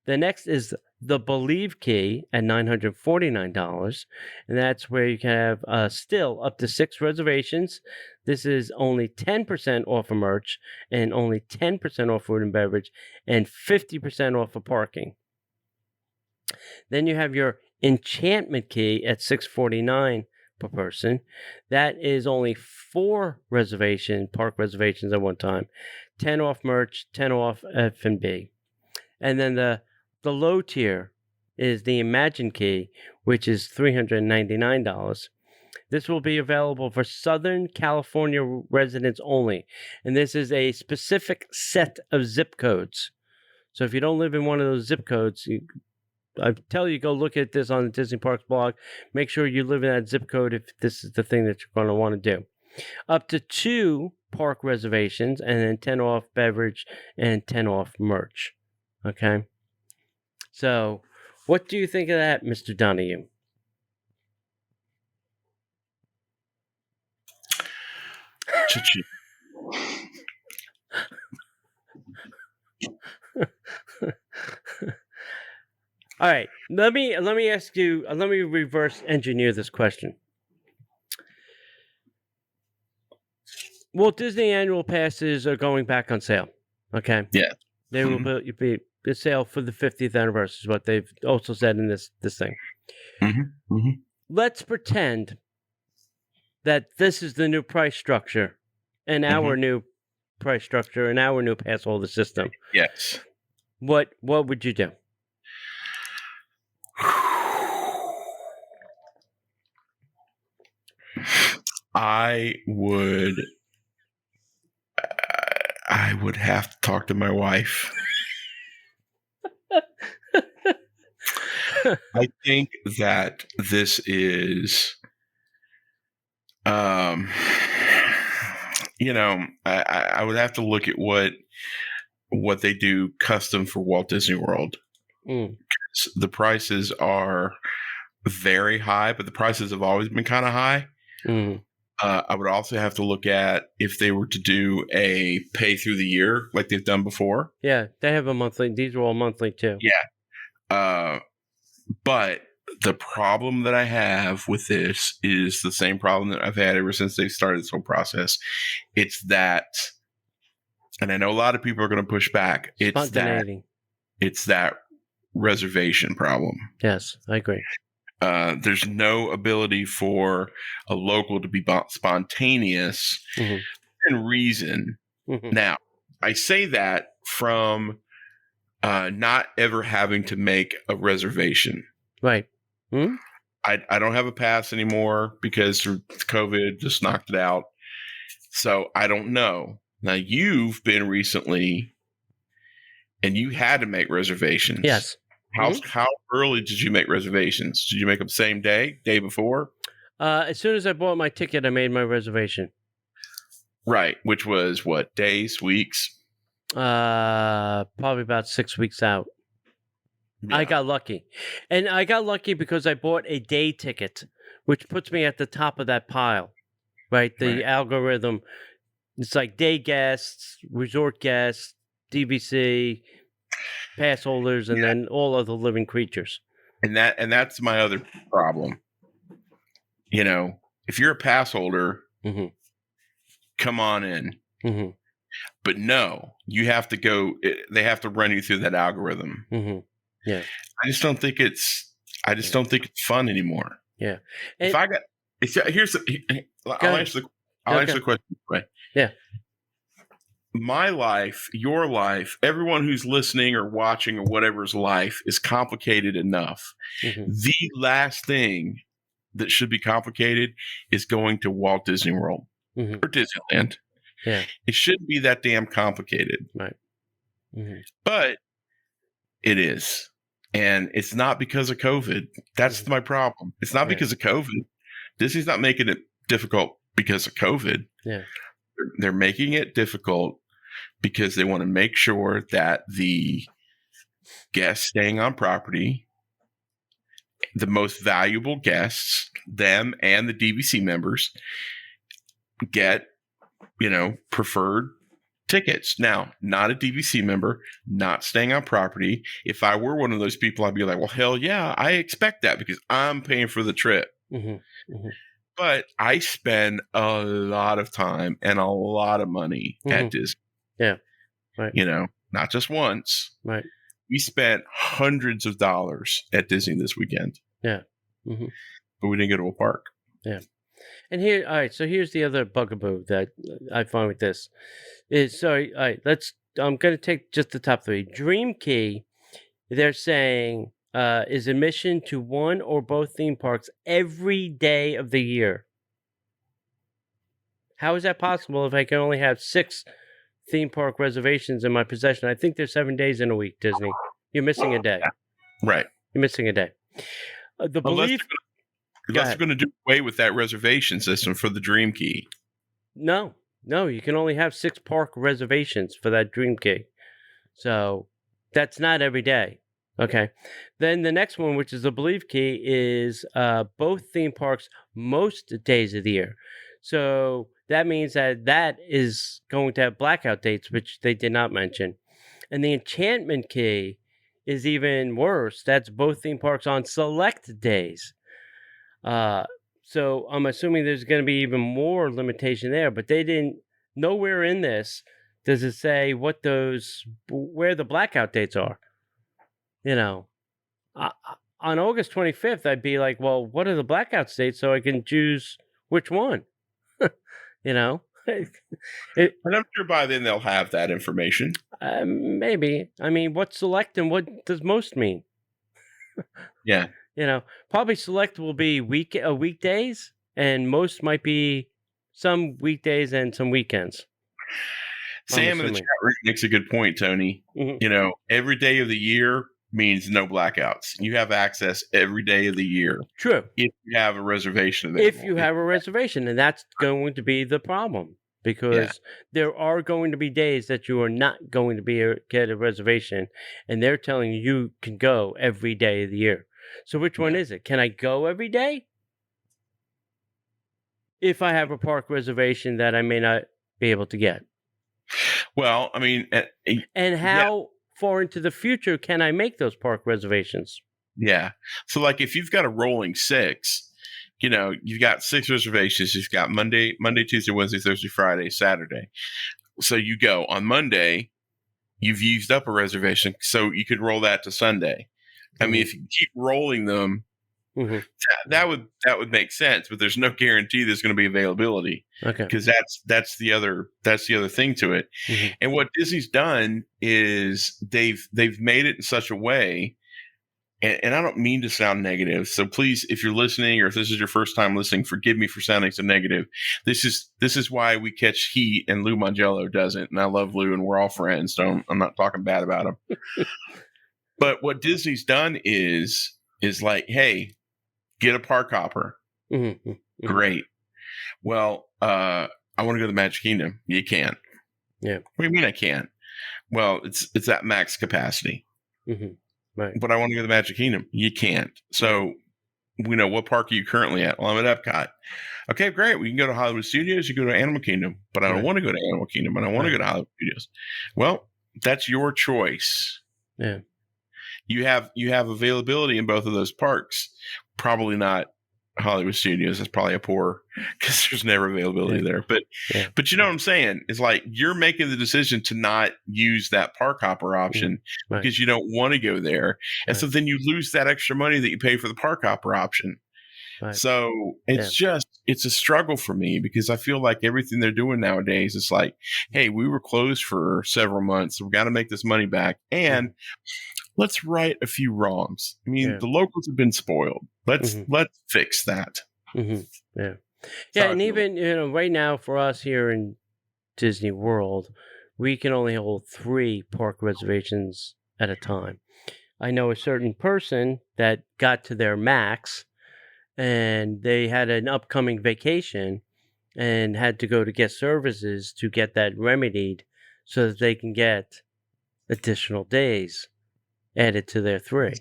C: The next is the Believe Key at $949, and that's where you can have still up to 6 reservations. This is only 10% off of merch, and only 10% off food and beverage, and 50% off of parking. Then you have your Enchantment Key at $649 per person. That is only 4 park reservations at one time. 10 off merch, 10 off F&B. And then the low tier is the Imagine Key, which is $399. This will be available for Southern California residents only. And this is a specific set of zip codes. So if you don't live in one of those zip codes, I tell you, go look at this on the Disney Parks blog. Make sure you live in that zip code if this is the thing that you're going to want to do. Up to 2 park reservations, and then 10 off beverage and 10 off merch. Okay? So, what do you think of that, Mr. Donahue? All right, let me ask you. Let me reverse engineer this question. Walt Disney annual passes are going back on sale. Okay.
A: Yeah.
C: They will be a sale for the 50th anniversary. Is what they've also said in this thing.
A: Mm-hmm. Mm-hmm.
C: Let's pretend that this is the new price structure, and our new price structure, and our new pass holder system.
A: Yes.
C: What would you do?
A: I would have to talk to my wife. I think that this is, I would have to look at what they do custom for Walt Disney World. The prices are very high, but the prices have always been kind of high. I would also have to look at if they were to do a pay through the year like they've done before.
C: Yeah, they have a monthly. These are all monthly too.
A: Yeah. But the problem that I have with this is the same problem that I've had ever since they started this whole process. It's that, and I know a lot of people are going to push back. It's that reservation problem.
C: Yes, I agree.
A: There's no ability for a local to be spontaneous and reason. Now, I say that from not ever having to make a reservation.
C: Right.
A: I don't have a pass anymore because COVID just knocked it out. So I don't know. Now, you've been recently, and you had to make reservations.
C: Yes.
A: How early did you make reservations? Did you make them same day before?
C: As soon as I bought my ticket, I made my reservation.
A: Right, which was what, days, weeks?
C: Probably about 6 weeks out. Yeah. I got lucky. And I got lucky because I bought a day ticket, which puts me at the top of that pile, right? The algorithm, it's like day guests, resort guests, DVC, pass holders, and then all other living creatures.
A: And that's my other problem. If you're a pass holder, come on in. But no, you have to go. They have to run you through that algorithm.
C: Yeah,
A: I just don't think it's fun anymore.
C: Yeah.
A: And I'll answer the question this way.
C: Yeah.
A: My life, your life, everyone who's listening or watching or whatever's life is complicated enough. The last thing that should be complicated is going to Walt Disney World or Disneyland.
C: Yeah.
A: It shouldn't be that damn complicated.
C: Right.
A: But it is. And it's not because of COVID. That's my problem. It's not because of COVID. Disney's not making it difficult because of COVID.
C: Yeah.
A: They're making it difficult because they want to make sure that the guests staying on property, the most valuable guests, them and the DVC members, get, preferred tickets. Now, not a DVC member, not staying on property. If I were one of those people, I'd be like, well, hell yeah, I expect that because I'm paying for the trip. But I spend a lot of time and a lot of money at Disney.
C: Yeah. Right.
A: Not just once.
C: Right.
A: We spent hundreds of dollars at Disney this weekend.
C: Yeah.
A: But we didn't go to a park.
C: Yeah. And here, all right, so here's the other bugaboo that I find with this. I'm going to take just the top 3. Dream Key, they're saying, is admission to one or both theme parks every day of the year. How is that possible if I can only have 6 theme park reservations in my possession? I think there's 7 days in a week, Disney. You're missing a day.
A: Right.
C: You're missing a day. The belief.
A: Unless they're going to do away with that reservation system for the Dream Key.
C: No, you can only have 6 park reservations for that Dream Key. So that's not every day. Okay. Then the next one, which is the Believe Key, is both theme parks most days of the year. So that means that is going to have blackout dates, which they did not mention. And the Enchantment Key is even worse. That's both theme parks on select days. So I'm assuming there's going to be even more limitation there, but they didn't. Nowhere in this does it say where the blackout dates are. On August 25th, I'd be like, well, what are the blackout dates so I can choose which one? I'm
A: sure by then they'll have that information.
C: Maybe. I mean, what's select and what does most mean?
A: Yeah.
C: Probably select will be weekdays, and most might be some weekdays and some weekends.
A: Sam in the chat room makes a good point, Tony. Mm-hmm. Every day of the year means no blackouts. You have access every day of the year.
C: True.
A: If you have a reservation available.
C: If you have a reservation, and that's going to be the problem. Because there are going to be days that you are not going to get a reservation, and they're telling you can go every day of the year. So which one is it? Can I go every day? If I have a park reservation that I may not be able to get.
A: Well, I mean...
C: and how far into the future can I make those park reservations?
A: Yeah. So like if you've got a rolling 6... you've got 6 reservations. You've got Monday, Tuesday, Wednesday, Thursday, Friday, Saturday. So you go on Monday, you've used up a reservation, so you could roll that to Sunday. I mean, if you keep rolling them, that would make sense. But there's no guarantee there's going to be availability.
C: Okay,
A: because that's the other thing to it. Mm-hmm. And what Disney's done is they've made it in such a way. And I don't mean to sound negative, so please, if you're listening or if this is your first time listening, forgive me for sounding so negative. This is why we catch heat and Lou Mangello doesn't, and I love Lou and we're all friends, so I'm not talking bad about him. But what Disney's done is like, hey, get a park hopper. Mm-hmm. Great. Well, I want to go to the Magic Kingdom. You can't.
C: Yeah.
A: What do you mean I can't? Well, it's at max capacity.
C: Mm-hmm. Right.
A: But I want to go to the Magic Kingdom. You can't. So, what park are you currently at? Well, I'm at Epcot. Okay, great. We can go to Hollywood Studios. You go to Animal Kingdom. But I don't want to go to Animal Kingdom. I don't want to go to Hollywood Studios. Well, that's your choice.
C: Yeah.
A: You have availability in both of those parks. Probably not Hollywood Studios. That's probably a poor, because there's never availability there. But you know what I'm saying? It's like you're making the decision to not use that park hopper option because you don't want to go there. And so then you lose that extra money that you pay for the park hopper option. Right. So it's a struggle for me because I feel like everything they're doing nowadays is like, hey, we were closed for several months. So we've got to make this money back. And let's right a few wrongs. I mean, the locals have been spoiled. Let's fix that.
C: Mm-hmm. Yeah. Yeah. And even, right now for us here in Disney World, we can only hold 3 park reservations at a time. I know a certain person that got to their max and they had an upcoming vacation and had to go to guest services to get that remedied so that they can get additional days added to their 3.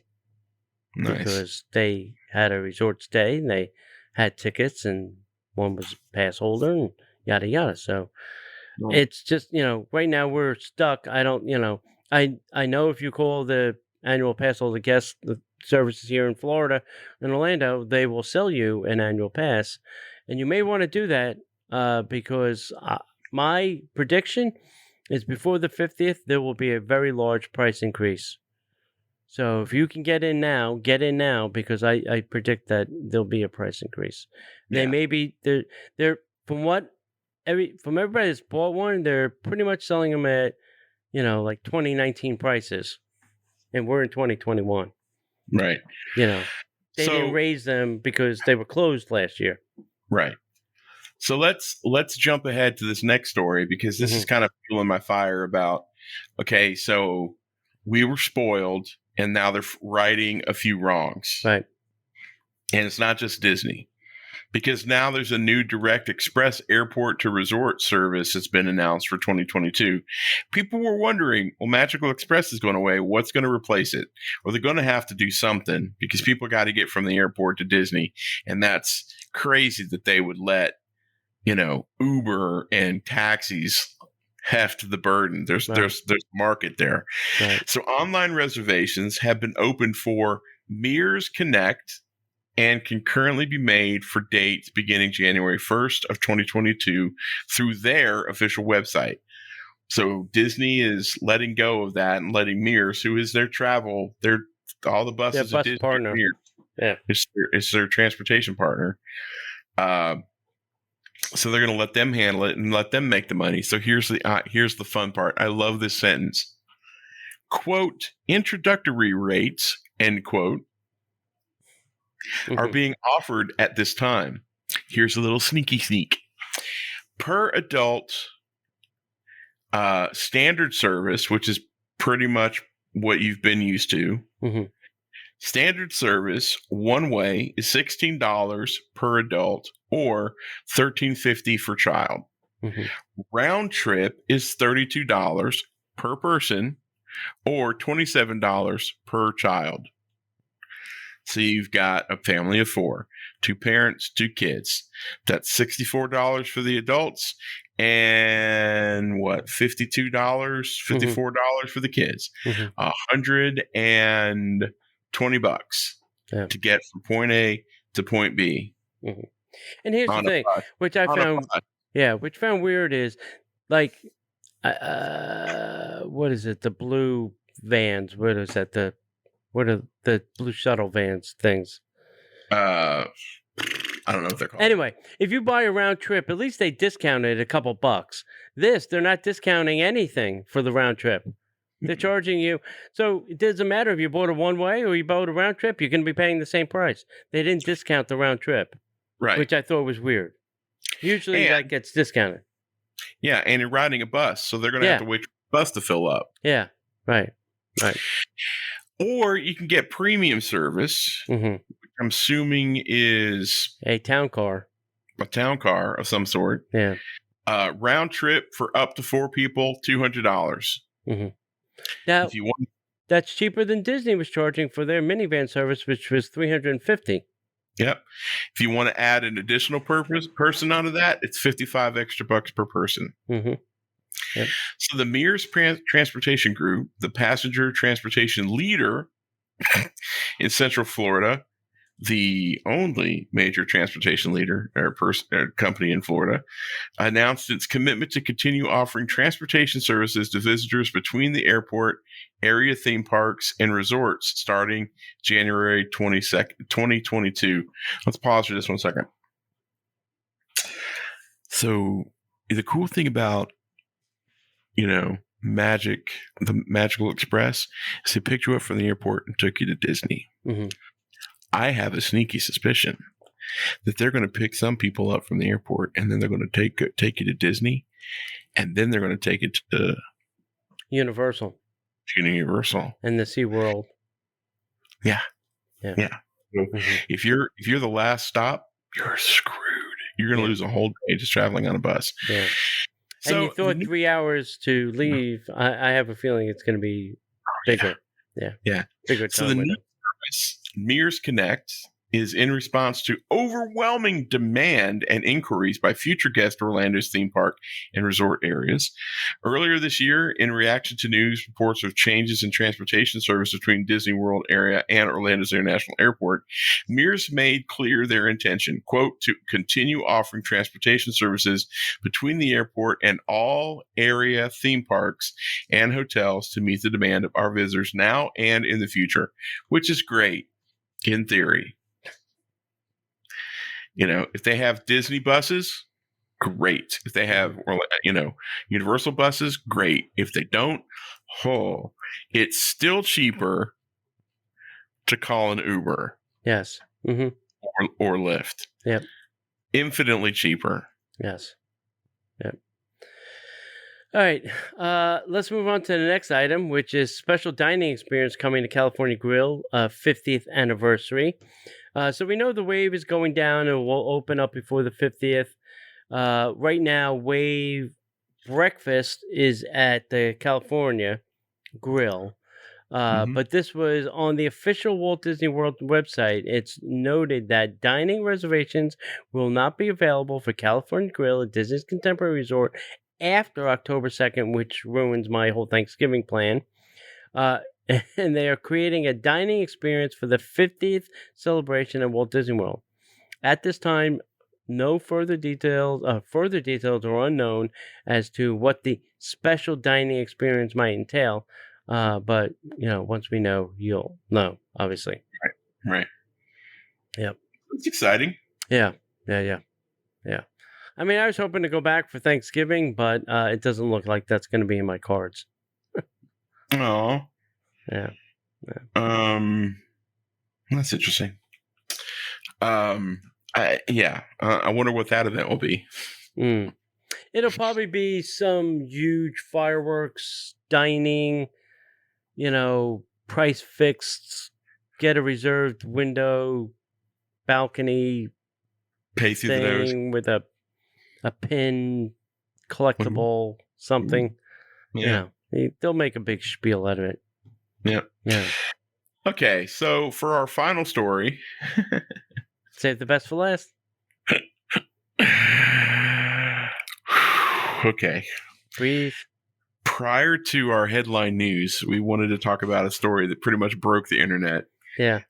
C: Nice. Because they had a resort stay and they had tickets and one was a pass holder and yada yada. So it's just, right now we're stuck. I don't, I know if you call the annual pass holder guest the services here in Florida and Orlando, they will sell you an annual pass. And you may want to do that because my prediction is before the 50th, there will be a very large price increase. So if you can get in now because I predict that there'll be a price increase. They may be they're from everybody that's bought one, they're pretty much selling them at like 2019 prices, and we're in 2021.
A: Right.
C: They didn't raise them because they were closed last year.
A: Right. So let's jump ahead to this next story because this is kind of fueling my fire about. Okay, so we were spoiled. and now they're righting a few wrongs.
C: Right.
A: And it's not just Disney, because now there's a new direct express airport to resort service that's been announced for 2022. People were wondering, well, Magical Express is going away. What's going to replace it? Well, they're going to have to do something because people got to get from the airport to Disney. And that's crazy that they would let, Uber and taxis heft the burden. There's market there.
C: Right.
A: So online reservations have been opened for Mears Connect and can currently be made for dates beginning January 1st of 2022 through their official website. So Disney is letting go of that and letting Mears, who is their all the buses
C: bus
A: of Disney
C: partner.
A: Mears, it's their transportation partner. So they're going to let them handle it and let them make the money. So here's the fun part. I love this sentence. Quote, introductory rates, end quote, are being offered at this time. Here's a little sneak. Per adult standard service, which is pretty much what you've been used to.
C: Mm-hmm.
A: Standard service one way is $16 per adult or $13.50 for child.
C: Mm-hmm.
A: Round trip is $32 per person or $27 per child. So you've got a family of 4, 2 parents, 2 kids. That's $64 for the adults and $52, $54 for the kids. $120 to get from point A to point B.
C: Mm-hmm. And here's the thing, which I found weird is like, what is it? The blue vans. What is that? What are the blue shuttle vans things?
A: I don't know what they're called.
C: Anyway, if you buy a round trip, at least they discounted a couple bucks. They're not discounting anything for the round trip. They're charging you. So it doesn't matter if you bought a one-way or you bought a round trip, you're going to be paying the same price. They didn't discount the round trip,
A: right?
C: Which I thought was weird. Usually that gets discounted.
A: Yeah, and you're riding a bus, so they're going to have to wait for the bus to fill up.
C: Yeah, right.
A: Or you can get premium service, which I'm assuming is
C: a town car
A: of some sort.
C: Yeah.
A: Round trip for up to 4 people, $200.
C: Mm-hmm. Now, if you want, that's cheaper than Disney was charging for their minivan service, which was $350.
A: Yep. If you want to add an additional person onto that, it's $55 extra per person.
C: Mm-hmm. Yep.
A: So the Mears Transportation Group, the passenger transportation leader in Central Florida, the only major transportation leader or company in Florida, announced its commitment to continue offering transportation services to visitors between the airport, area theme parks, and resorts starting January 22nd, 2022. Let's pause for this 1 second. So the cool thing about the Magical Express is they picked you up from the airport and took you to Disney.
C: Mm-hmm.
A: I have a sneaky suspicion that they're going to pick some people up from the airport and then they're going to take you to Disney, and then they're going to take it to
C: Universal
A: and
C: the SeaWorld.
A: Yeah. Mm-hmm. If you're the last stop, you're screwed. You're going to lose a whole day just traveling on a bus.
C: Yeah. So, and you thought 3 hours to leave. I have a feeling it's going to be bigger. Yeah. Bigger time.
A: So the new service, Mears Connect, is in response to overwhelming demand and inquiries by future guests to Orlando's theme park and resort areas. Earlier this year, in reaction to news reports of changes in transportation service between Disney World area and Orlando's International Airport, Mears made clear their intention, quote, to continue offering transportation services between the airport and all area theme parks and hotels to meet the demand of our visitors now and in the future, which is great in theory. If they have Disney buses, great. If they have, Universal buses, great. If they don't, it's still cheaper to call an Uber.
C: Yes. Mm-hmm.
A: Or Lyft.
C: Yep.
A: Infinitely cheaper.
C: Yes. Yep. All right, let's move on to the next item, which is special dining experience coming to California Grill, 50th anniversary. So we know the wave is going down and will open up before the 50th. Right now, Wave Breakfast is at the California Grill. But this was on the official Walt Disney World website. It's noted that dining reservations will not be available for California Grill at Disney's Contemporary Resort after October 2nd, which ruins my whole Thanksgiving plan. And they are creating a dining experience for the 50th celebration at Walt Disney World. At this time, no further details are unknown as to what the special dining experience might entail. But once we know, you'll know, obviously.
A: Right.
C: Yep.
A: It's exciting.
C: Yeah. I mean, I was hoping to go back for Thanksgiving, but it doesn't look like that's going to be in my cards.
A: Oh.
C: Yeah.
A: That's interesting. I wonder what that event will be.
C: It'll probably be some huge fireworks, dining, price fixed, get a reserved window, balcony
A: Pay through the nose
C: thing with a pin, collectible, something.
A: Yeah.
C: They'll make a big spiel out of it.
A: Yeah.
C: Yeah.
A: Okay, so for our final story,
C: save the best for last.
A: Okay.
C: Breathe.
A: Prior to our headline news, we wanted to talk about a story that pretty much broke the internet.
C: Yeah.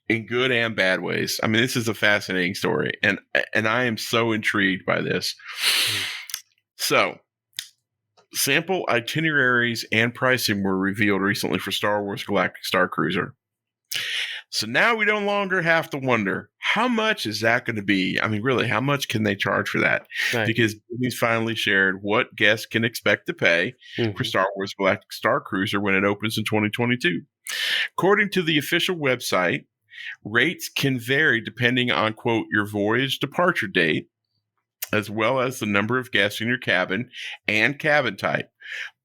A: In good and bad ways. I mean, this is a fascinating story, and I am so intrigued by this. So, sample itineraries and pricing were revealed recently for Star Wars Galactic Starcruiser. So now we no longer have to wonder, how much is that going to be? I mean, really, how much can they charge for that?
C: Right.
A: Because Disney's finally shared what guests can expect to pay for Star Wars Galactic Starcruiser when it opens in 2022. According to the official website, rates can vary depending on, quote, your voyage departure date, as well as the number of guests in your cabin and cabin type.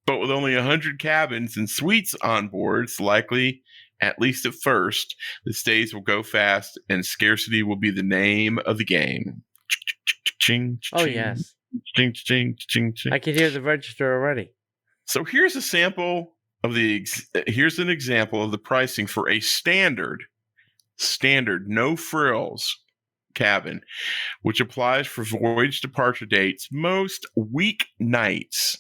A: But with only 100 cabins and suites on board, it's likely, at least at first, the stays will go fast and scarcity will be the name of the game.
C: Oh, yes. I can hear the register already.
A: So here's a sample of here's an example of the pricing for a standard, no frills cabin, which applies for voyage departure dates most weeknights,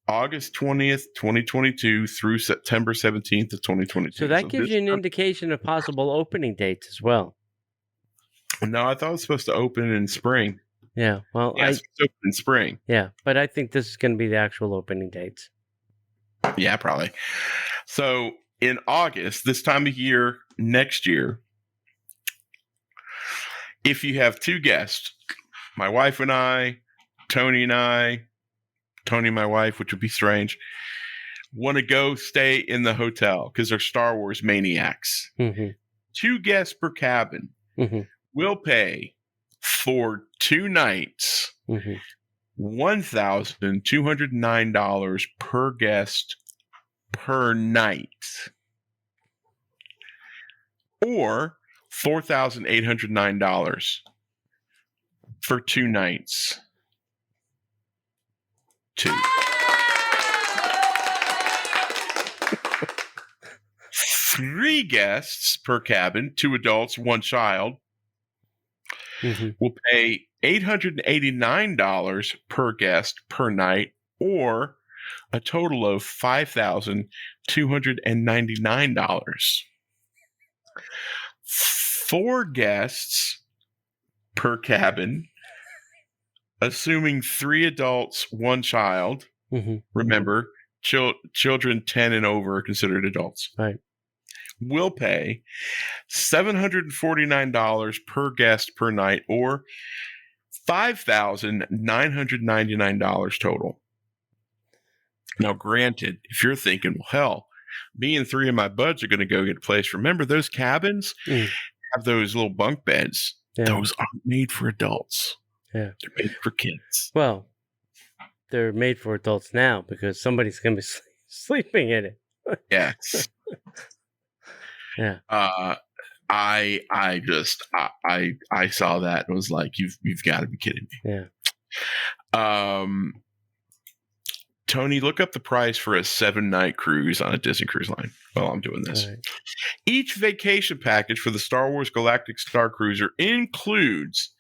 A: August 20th, 2022 through September 17th of 2022.
C: So that gives you an indication of possible opening dates as well.
A: No, I thought it was supposed to open in spring.
C: Yeah, well,
A: it's supposed to open in spring.
C: Yeah, but I think this is going to be the actual opening dates.
A: Yeah, probably. So in August, this time of year, next year, if you have two guests, my wife and I, Tony, my wife, which would be strange, want to go stay in the hotel because they're Star Wars maniacs.
C: Mm-hmm.
A: 2 guests per cabin will pay for 2 nights, $1,209 per guest per night, or $4,809 for 2 nights. 2. 3 guests per cabin, 2 adults, 1 child, will pay $889 per guest per night, or a total of $5,299. 4 guests per cabin, assuming 3 adults, 1 child. Remember, children 10 and over are considered adults.
C: Right.
A: Will pay $749 per guest per night, or $5,999 total. Now, granted, if you're thinking, well, hell, me and 3 of my buds are going to go get a place. Remember, those cabins have those little bunk beds. Yeah. Those aren't made for adults.
C: Yeah.
A: They're made for kids.
C: Well, they're made for adults now because somebody's going to be sleeping in it.
A: Yes.
C: Yeah.
A: I saw that and was like, you've got to be kidding me.
C: Yeah.
A: Tony, look up the price for a 7-night cruise on a Disney Cruise Line while I'm doing this.
C: Right.
A: Each vacation package for the Star Wars Galactic Starcruiser includes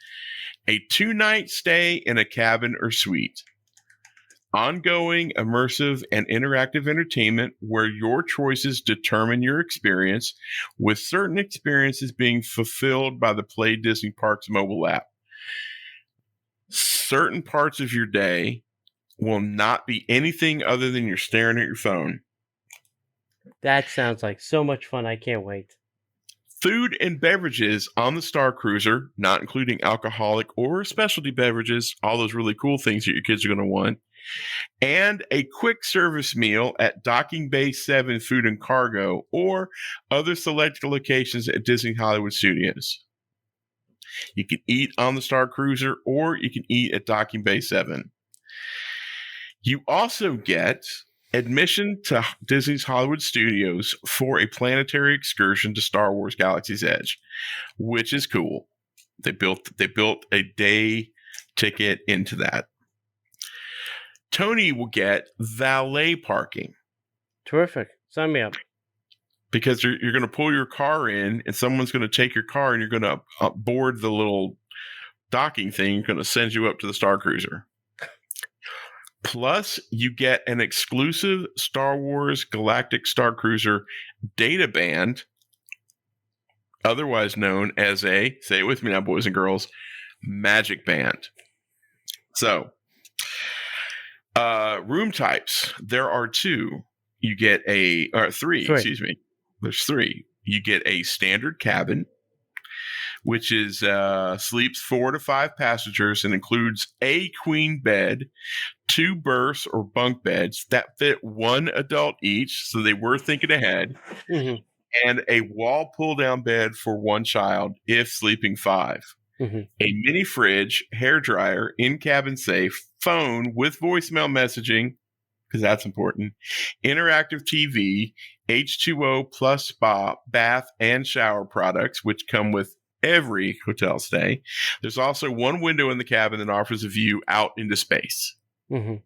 A: a 2-night stay in a cabin or suite, ongoing, immersive, and interactive entertainment where your choices determine your experience, with certain experiences being fulfilled by the Play Disney Parks mobile app. Certain parts of your day will not be anything other than you're staring at your phone.
C: That sounds like so much fun. I can't wait.
A: Food and beverages on the Star Cruiser, not including alcoholic or specialty beverages, all those really cool things that your kids are going to want, and a quick service meal at Docking Bay 7 Food and Cargo or other selected locations at Disney Hollywood Studios. You can eat on the Star Cruiser or you can eat at Docking Bay 7. You also get admission to Disney's Hollywood Studios for a planetary excursion to Star Wars Galaxy's Edge, which is cool. They built a day ticket into that. Tony will get valet parking.
C: Terrific. Sign me up.
A: Because you're going to pull your car in and someone's going to take your car and you're going to board the little docking thing, going to send you up to the Star Cruiser. Plus, you get an exclusive Star Wars Galactic Starcruiser data band, otherwise known as say it with me now, boys and girls, Magic Band. So, room types. There are three. Excuse me. There's 3. You get a standard cabin, which is sleeps 4 to 5 passengers and includes a queen bed, 2 berths or bunk beds that fit 1 adult each, so they were thinking ahead, and a wall pull-down bed for 1 child if sleeping 5. A mini fridge, hairdryer, in-cabin safe, phone with voicemail messaging, because that's important, interactive TV, H2O plus spa, bath, and shower products, which come with every hotel stay. There's also 1 window in the cabin that offers a view out into space. Or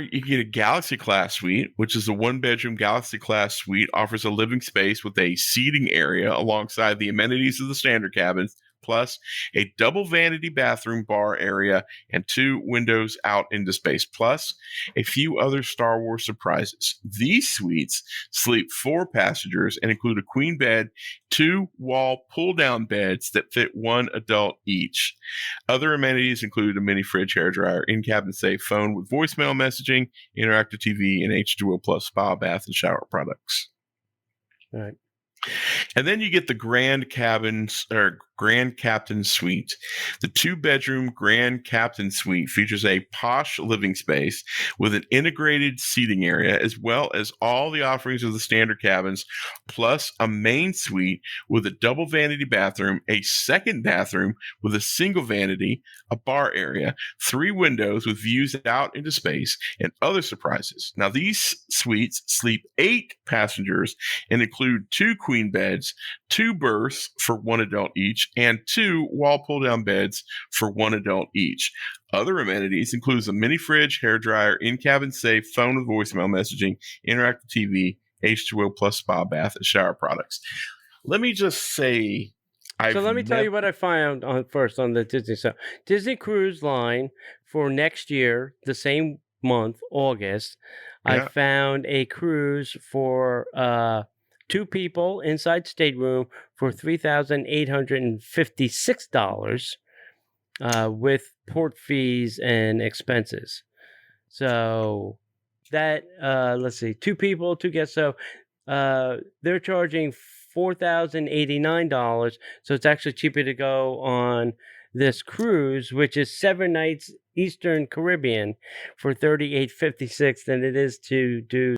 A: you can get a Galaxy Class suite, which is a 1-bedroom Galaxy Class suite, offers a living space with a seating area alongside the amenities of the standard cabins, plus a double vanity bathroom bar area and 2 windows out into space, plus a few other Star Wars surprises. These suites sleep 4 passengers and include a queen bed, 2 wall pull-down beds that fit 1 adult each. Other amenities include a mini fridge, hairdryer, in-cabin safe, phone with voicemail messaging, interactive TV, and H2O plus spa, bath, and shower products.
C: All right.
A: And then you get the Grand Captain Suite. The 2-bedroom Grand Captain Suite features a posh living space with an integrated seating area, as well as all the offerings of the standard cabins, plus a main suite with a double vanity bathroom, a second bathroom with a single vanity, a bar area, 3 windows with views out into space, and other surprises. Now, these suites sleep 8 passengers and include 2 queen beds, 2 berths for 1 adult each, and 2 wall pull-down beds for 1 adult each. Other amenities includes a mini fridge, hairdryer, in-cabin safe, phone with voicemail messaging, interactive TV, H2O plus spa, bath, and shower products. Let me just say,
C: let me tell you what I found on the Disney stuff. Disney Cruise Line for next year, the same month, August, I found a cruise for 2 people inside stateroom for $3,856 with port fees and expenses. So that let's see, 2 people, 2 guests. So they're charging $4,089. So it's actually cheaper to go on this cruise, which is 7 nights Eastern Caribbean, for $3,856 than it is to do